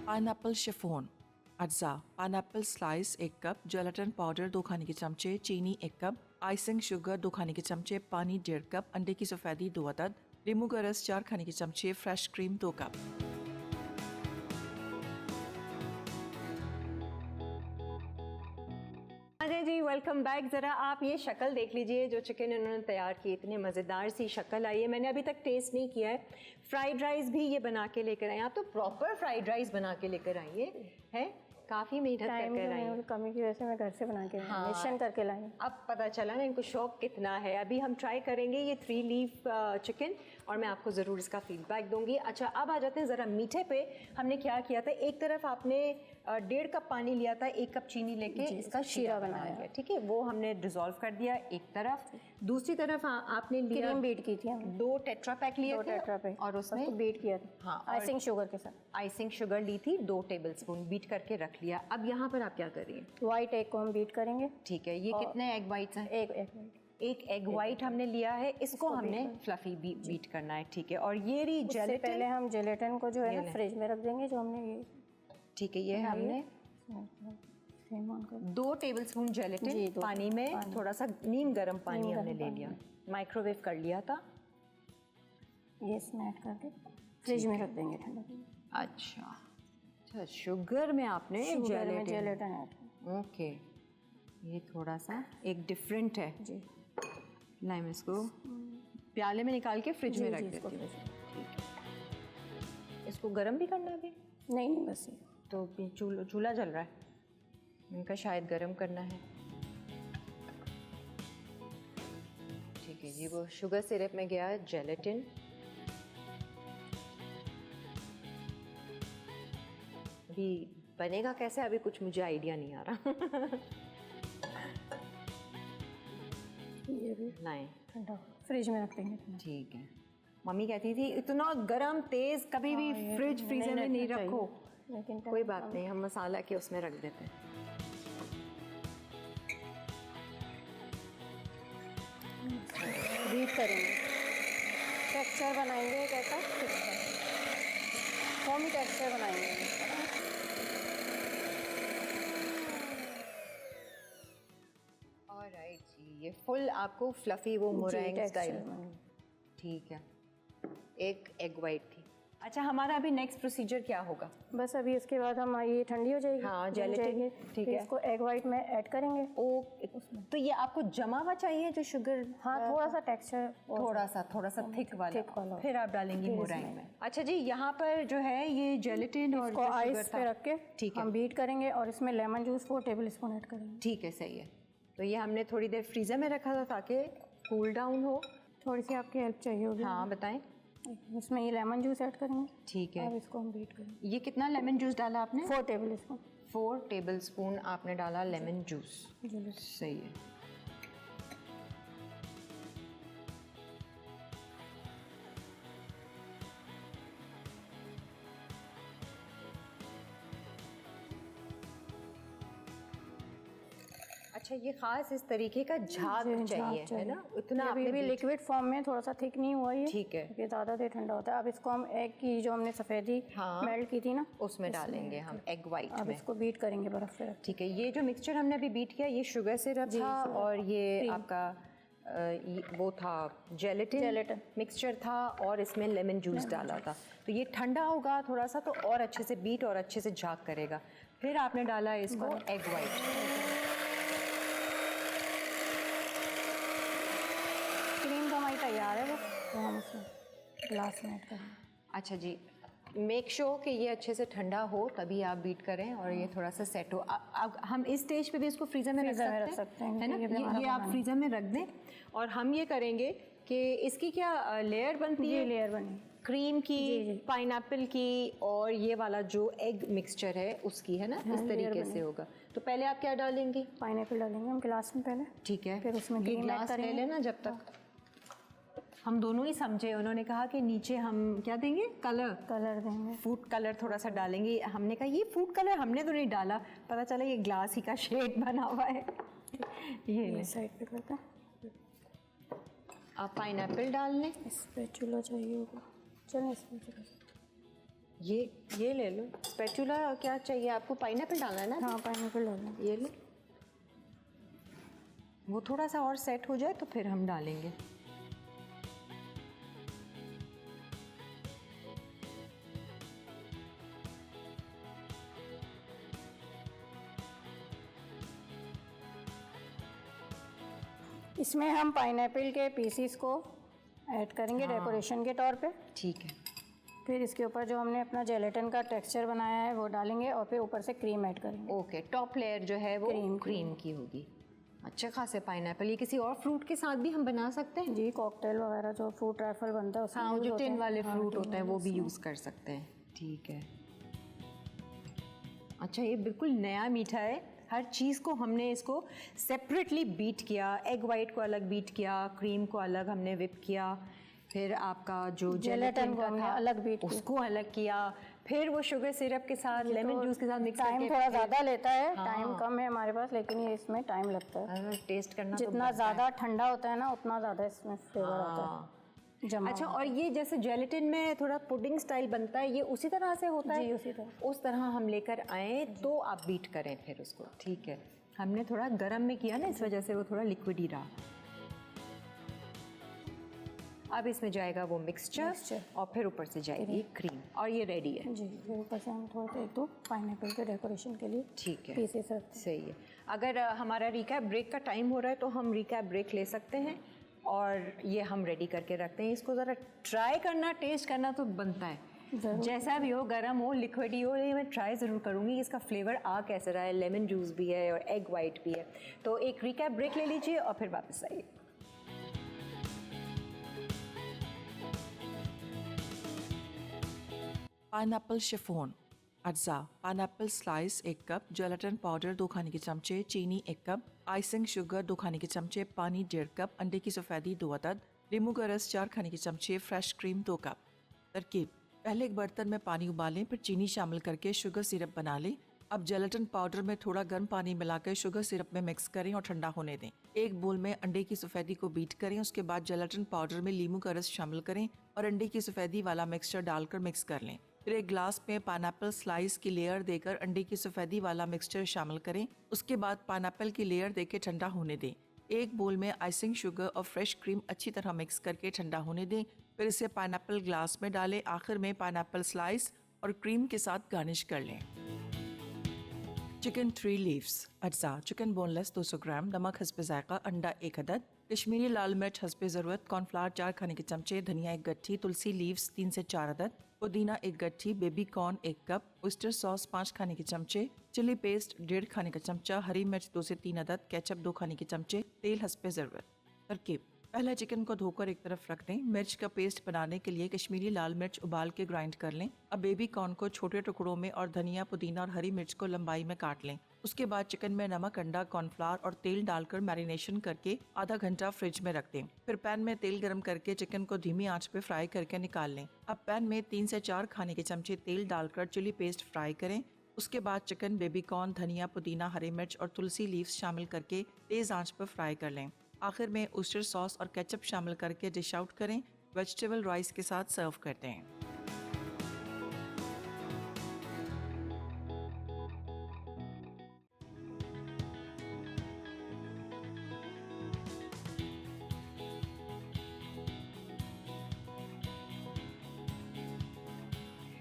पाइनएप्पल शिफोन अज्जा, pineapple slice 1 cup, gelatin powder 2 खाने के चमचे, चीनी 1 कप, आइसिंग शुगर 2 खाने के चमचे, पानी 1.5 कप, अंडे की सफ़ेदी 2 अदद, नींबू का रस 4 खाने के चमचे, fresh cream 2 cup. Ajay ji, welcome back. ज़रा आप ये शक्ल देख लीजिए जो चिकन इन्होंने तैयार की। इतनी मज़ेदार सी शक्ल आई है, मैंने अभी तक टेस्ट नहीं किया है। फ्राइड राइस भी ये बना के लेकर आए, आप तो प्रॉपर फ्राइड राइस बना के लेकर आई है। काफ़ी मेहनत करके लाई है। कमी की वजह से मैं घर से बना के मिशन करके लाई। अब पता चला ना इनको शौक कितना है। अभी हम ट्राई करेंगे ये 3 लीफ चिकन, और मैं आपको ज़रूर इसका फीडबैक दूंगी। अच्छा, अब आ जाते हैं ज़रा मीठे पे। हमने क्या किया था, एक तरफ आपने 1.5 कप पानी लिया था, 1 कप चीनी लेके इसका शीरा बनाया है, ठीक है, वो हमने डिज़ोल्व कर दिया एक तरफ। दूसरी तरफ आपने लिया, क्रीम बीट की थी हमने। 2 टेट्रा पैक लिए थे और उसमें बीट किया था। हाँ, आइसिंग शुगर के साथ। आइसिंग शुगर ली थी 2 टेबल स्पून, बीट करके रख लिया। अब यहाँ पर आप क्या कर रही हैं? वाइट एग को हम बीट करेंगे। ठीक है, ये कितने एग वाइट्स हैं? एक एग वाइट हमने लिया है, इसको हमने फ्लफी बीट करना है, ठीक है। और ये रही जेलेटिन। पहले हम जेलेटिन को जो है ना फ्रिज में रख देंगे, जो हमने ये, ठीक है, ये हमने 2 टेबल स्पून जेलेटिन पानी में थोड़ा सा नीम गर्म पानी हमने ले लिया, माइक्रोवेव कर लिया था। ये इसमें ऐड करके फ्रिज में रख देंगे ठंडा। अच्छा, शुगर में आपने जेलेटिन ऐड। ओके, ये थोड़ा सा एक डिफरेंट है जी। मैं इसको प्याले में निकाल के फ्रिज में रख देती हूँ। इसको गर्म भी करना है अभी? नहीं नहीं बस ये। तो चूल्हा जल रहा है, इनका शायद गर्म करना है। ठीक है जी, वो शुगर सिरप में गया जेलेटिन। अभी बनेगा कैसे, अभी कुछ मुझे आइडिया नहीं आ रहा। ये भी लाएं, ठंडा फ्रिज में रख देंगे। ठीक है। मम्मी कहती थी इतना गरम तेज कभी भी फ्रिज फ्रीजर में नहीं रखो, लेकिन कोई बात नहीं, हम मसाला के उसमें रख देते हैं। बीट करेंगे, टेक्सचर बनाएंगे एक ऐसा फोमी टेक्सचर बनाएंगे। ऑलराइट जी, ये फुल आपको फ्लफी वो मोरैंग स्टाइल। ठीक है, एक एग वाइट थी। अच्छा, हमारा अभी नेक्स्ट प्रोसीजर क्या होगा? बस अभी इसके बाद हम ये ठंडी हो जाएगी। हाँ, जम जेलेटिन, जाएगी, ठीक फिर है। इसको एग वाइट में ऐड करेंगे। ओ, तो ये आपको जमा हुआ चाहिए जो शुगर? हाँ, थोड़ा सा टेक्सचर, थोड़ा सा थिक वाला, फिर आप डालेंगी फिर मोरैंग इसमें। में। अच्छा जी, यहाँ पर जो है ये जेलेटिन और इसको जो आइस शुगर पे था, रख के ठीक है, हम बीट करेंगे और इसमें lemon juice 4 table spoon add करेंगे। ठीक है, सही है। तो ये हमने थोड़ी देर फ्रीजर में रखा था ताकि कूल डाउन हो। थोड़ी सी आपकी हेल्प चाहिए होगी। हाँ, बताएं। इसमें ये लेमन जूस ऐड करेंगे। ठीक है। अब इसको हम बीट करेंगे। ये कितना लेमन जूस डाला आपने? 4 टेबल स्पून। 4 टेबल स्पून आपने डाला लेमन जूस, सही है। अच्छा, ये खास इस तरीके का झाग चाहिए, है ना? इतना अभी आपने भी बीट- लिक्विड फॉर्म में, थोड़ा सा थिक नहीं हुआ ये। ठीक है। ये ज़्यादा देर ठंडा होता है। अब इसको हम एग की जो हमने सफ़ेदी हाँ, मेल्ट की थी ना, उसमें डालेंगे हम एग वाइट अब में। इसको बीट करेंगे बर्फ़ पे रख ठीक है, ये जो मिक्सचर हमने अभी बीट किया ये शुगर सिरप था और ये आपका वो था जेलेटिन मिक्सचर था और इसमें लेमन जूस डाला था। तो ये ठंडा होगा थोड़ा सा तो और अच्छे से बीट और अच्छे से झाग करेगा। फिर आपने डाला इसको एग वाइट। क्रीम तो हमारी तैयार है, बस तो हम उसमें ग्लास में ऐड करेंगे। अच्छा जी, मेक श्योर कि ये अच्छे से ठंडा हो तभी आप बीट करें और ये थोड़ा सा सेट हो। अब हम इस स्टेज पे भी इसको फ्रीज़र में रख सकते हैं, है ना? ये आप फ्रीज़र में रख दें और हम ये करेंगे कि इसकी क्या लेयर बनती है? लेयर बनी क्रीम की, पाइनएप्पल की और ये वाला जो एग मिक्सचर है उसकी, है ना? इस तरीके से होगा। तो पहले आप क्या डालेंगी? पाइनएप्पल डालेंगे हम गिलास में पहले। ठीक है, फिर उसमें ये क्रीम ऐड ग्लास ले करेंगे। लेना जब तक। हम दोनों ही समझे, उन्होंने कहा कि नीचे हम क्या देंगे? कलर देंगे, फूड कलर थोड़ा सा डालेंगे। हमने कहा ये फूड कलर हमने तो नहीं डाला, पता चला ये ग्लास ही का शेड बना हुआ है। ये साइड पे करते हैं। आप पाइनएप्पल डाल लें। स्पैचुला चाहिए होगा, चलें स्पैचुला। ये ले लो स्पैचुला। क्या चाहिए आपको? पाइनएप्पल डालना है ना? हाँ, पाइनएप्पल डालेंगे। ये लो, वो थोड़ा सा और सेट हो जाए तो फिर हम डालेंगे। इसमें हम पाइनएप्पल के पीसीस को ऐड करेंगे डेकोरेशन के तौर पे। ठीक है। फिर इसके ऊपर जो हमने अपना जेलेटिन का टेक्सचर बनाया है वो डालेंगे और फिर ऊपर से क्रीम ऐड करेंगे। ओके, टॉप लेयर जो है वो क्रीम की होगी। अच्छा खासे पाइनएप्पल। ये किसी और फ्रूट के साथ भी हम बना सकते हैं? जी, कॉकटेल वगैरह जो फ्रूट राइफल बनता है उसमें हाँ, use जो होते टिन हैं। वाले हाँ, फ्रूट टिन होते हैं वाले वो भी उसमें। यूज़ कर सकते हैं। ठीक है। अच्छा, ये बिल्कुल नया मीठा है। हर चीज़ को हमने इसको सेपरेटली बीट किया। एग वाइट को अलग बीट किया, क्रीम को अलग हमने विप किया, फिर आपका जो जेलेटिन को का हमने था अलग बीट किया। उसको अलग किया, फिर वो शुगर सिरप के साथ लेमन जूस के साथ मिक्स टाइम करके थोड़ा ज़्यादा लेता है। टाइम कम है हमारे पास, लेकिन ये इसमें टाइम लगता है। टेस्ट करना तो जितना ज़्यादा ठंडा होता है ना उतना ज़्यादा इसमें फ्लेवर आता है जमा। अच्छा, और ये जैसे जेलेटिन में थोड़ा पुडिंग स्टाइल बनता है, ये उसी तरह से होता है? जी, उसी तरह। उस तरह हम लेकर आए तो आप बीट करें फिर उसको। ठीक है, हमने थोड़ा गरम में किया ना, इस वजह से वो थोड़ा लिक्विड ही रहा। अब इसमें जाएगा वो मिक्सचर और फिर ऊपर से जाएगी क्रीम और ये रेडी है। जी, फिर ऊपर से हम थोड़ा एक दो पाइनएप्पल के डेकोरेशन के लिए ठीक है, पीसेस रखते हैं। सही है। अगर हमारा रिकैप ब्रेक का टाइम हो रहा है तो हम रिकैप ब्रेक ले सकते हैं और ये हम रेडी करके रखते हैं। इसको ज़रा ट्राई करना, टेस्ट करना तो बनता है जैसा भी हो, गर्म हो, लिक्विड ही हो, ये मैं ट्राई ज़रूर करूँगी कि इसका फ्लेवर आ कैसे रहा है। लेमन जूस भी है और एग वाइट भी है। तो एक रिकैप ब्रेक ले लीजिए और फिर वापस आइए। पाइनएप्पल शिफोन अज्जा, pineapple slice 1 cup, gelatin powder 2 खाने के चमचे, चीनी 1 कप, आइसिंग शुगर 2 खाने के चमचे, पानी 1.5 कप, अंडे की सफ़ेदी 2 अदद, नींबू का रस 4 खाने के चमचे, फ्रेश क्रीम 2 कप। तरकीब: पहले एक बर्तन में पानी उबालें, फिर चीनी शामिल करके शुगर सिरप बना लें। अब जेलेटिन पाउडर में थोड़ा गर्म पानी मिलाकर शुगर सिरप में मिक्स करें और ठंडा होने दें। एक बोल में अंडे की सफ़ेदी को बीट करें, उसके बाद जेलेटिन पाउडर में नींबू का रस शामिल करें और अंडे की सफ़ेदी वाला मिक्सचर डालकर मिक्स कर लें। फिर एक ग्लास में पाइनएप्पल स्लाइस की लेयर देकर अंडे की सफ़ेदी वाला मिक्सचर शामिल करें। उसके बाद पाइनएप्पल की लेयर देकर ठंडा होने दें। एक बोल में आइसिंग शुगर और फ्रेश क्रीम अच्छी तरह मिक्स करके ठंडा होने दें। फिर इसे पाइनएप्पल ग्लास में डालें। आखिर में पाइनएप्पल स्लाइस और क्रीम के साथ गार्निश कर लें। चिकन 3 लीव्स अज्जा, चिकन बोनलेस 200 ग्राम, नमक हस्बे जायका, अंडा 1 अदद, कश्मीरी लाल मिर्च हस्बे ज़रूरत, कॉर्नफ्लावर 4 खाने के चमचे, धनिया 1 गट्ठी, तुलसी लीव्स 3 से 4 अदद, पुदीना 1 गट्ठी, baby corn 1 cup, oyster sauce 5 खाने के चमचे, चिली पेस्ट 1.5 खाने का चमचा, हरी मिर्च 2 से 3 अदद, केचप 2 खाने के चमचे, तेल हस्बे ज़रूरत। तरकीब: पहले चिकन को धोकर एक तरफ रख दें। मिर्च का पेस्ट बनाने के लिए कश्मीरी लाल मिर्च उबाल के ग्राइंड कर लें। अब बेबी कॉर्न को छोटे टुकड़ों में और धनिया, पुदीना और हरी मिर्च को लंबाई में काट लें। उसके बाद चिकन में नमक, अंडा, कॉर्नफ्लावर और तेल डालकर मैरिनेशन करके आधा घंटा फ्रिज में रख दें। फिर पैन में तेल गरम करके चिकन को धीमी आंच पे फ्राई करके निकाल लें। अब पैन में 3 से 4 खाने के चमचे तेल डालकर चिली पेस्ट फ्राई करें। उसके बाद चिकन, बेबी कॉर्न, धनिया, पुदीना, हरी मिर्च और तुलसी लीव्स शामिल करके तेज आंच पर फ्राई कर लें। आखिर में ऑयस्टर सॉस और केचप शामिल करके डिश आउट करें। वेजिटेबल राइस के साथ सर्व करते हैं।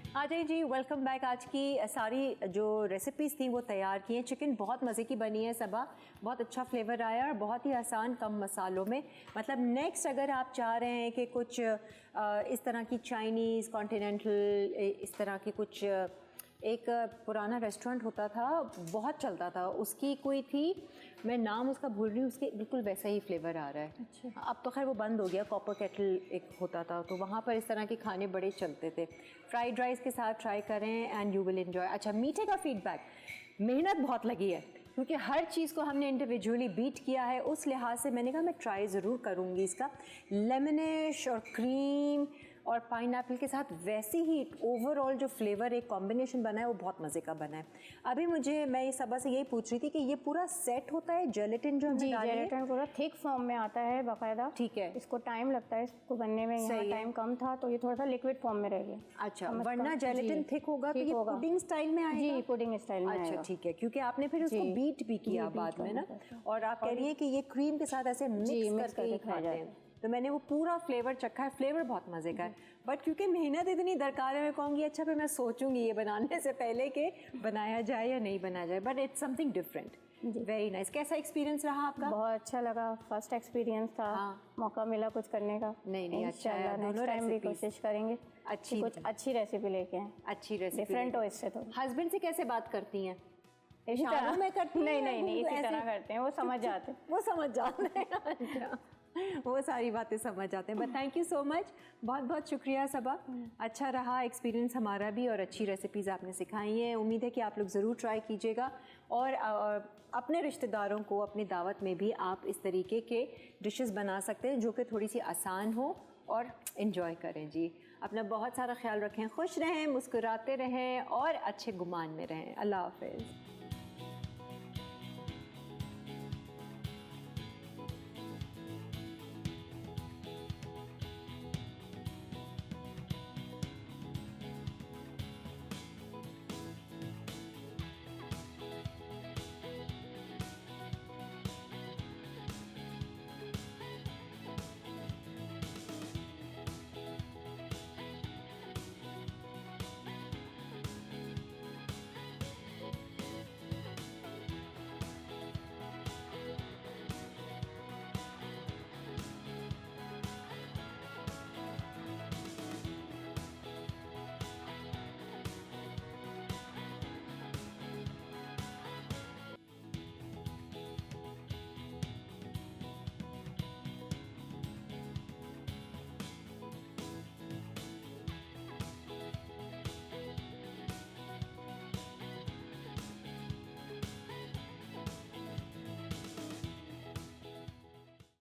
आ जाइए जी, वेलकम बैक। आज की सारी जो रेसिपीज़ थी वो तैयार की हैं। चिकन बहुत मज़े की बनी है सबा, बहुत अच्छा फ्लेवर आया और बहुत ही आसान कम मसालों में। मतलब नेक्स्ट अगर आप चाह रहे हैं कि कुछ इस तरह की चाइनीज़, कॉन्टिनेंटल, इस तरह की कुछ, एक पुराना रेस्टोरेंट होता था, बहुत चलता था, उसकी कोई थी, मैं नाम उसका भूल रही हूँ, उसके बिल्कुल वैसा ही फ्लेवर आ रहा है। अच्छा। अब तो खैर वो बंद हो गया। कॉपर केटल एक होता था, तो वहाँ पर इस तरह के खाने बड़े चलते थे। फ्राइड राइस के साथ ट्राई करें एंड यू विल एंजॉय। अच्छा, मीठे का फीडबैक, मेहनत बहुत लगी है क्योंकि हर चीज़ को हमने इंडिविजुअली बीट किया है। उस लिहाज से मैंने कहा मैं ट्राई ज़रूर करूँगी इसका। लेमनिश और क्रीम और पाइनएप्पल के साथ वैसी ही ओवरऑल जो फ्लेवर एक कॉम्बिनेशन बना है वो बहुत मज़े का बना है। अभी मैं ये सबा से यही पूछ रही थी कि ये पूरा सेट होता है जेलेटिन जो हमने डाली है? जेलेटिन पूरा थिक फॉर्म में आता है बाकायदा। ठीक है। इसको टाइम लगता है इसको बनने में, यहाँ टाइम कम था तो ये थोड़ा सा लिक्विड फॉर्म में रह गया। अच्छा, वरना जेलेटिन थिक होगा तो ये पुडिंग स्टाइल में आएगा? जी, पुडिंग स्टाइल में आएगा। अच्छा, ठीक है, क्योंकि आपने फिर उसको बीट भी किया बाद में ना, और आप कह रही है कि ये क्रीम के साथ ऐसे मिक्स करके ही खाते हैं। तो मैंने वो पूरा फ्लेवर चखा है, फ्लेवर बहुत मज़े का है। बट क्योंकि मेहनत इतनी दरकार है, मैं कहूँगी अच्छा फिर मैं सोचूंगी ये बनाने से पहले कि बनाया जाए या नहीं बनाया जाए। But it's something different. Very nice. कैसा एक्सपीरियंस रहा आपका? बहुत अच्छा लगा, फर्स्ट एक्सपीरियंस था। हाँ। मौका मिला कुछ करने का। नहीं अच्छा है, नेक्स्ट टाइम भी कोशिश करेंगे अच्छी कुछ अच्छी रेसिपी लेके आए, अच्छी रेसिपी डिफरेंट हो इससे। तो हस्बैंड से कैसे बात करती हैं? इसी इशारों में करती हैं? नहीं इसी तरह करते हैं, वो समझ जाते हैं। वो समझ जाते हैं। अच्छा, वो सारी बातें समझ जाते हैं। But thank you so much, बहुत बहुत शुक्रिया सबा। अच्छा रहा एक्सपीरियंस हमारा भी और अच्छी रेसिपीज़ आपने सिखाई हैं। उम्मीद है कि आप लोग ज़रूर ट्राई कीजिएगा और अपने रिश्तेदारों को अपनी दावत में भी आप इस तरीके के डिशेस बना सकते हैं जो कि थोड़ी सी आसान हो और इन्जॉय करें। जी, अपना बहुत सारा ख्याल रखें, खुश रहें, मुस्कुराते रहें और अच्छे गुमान में रहें। अल्लाह हाफ़िज़।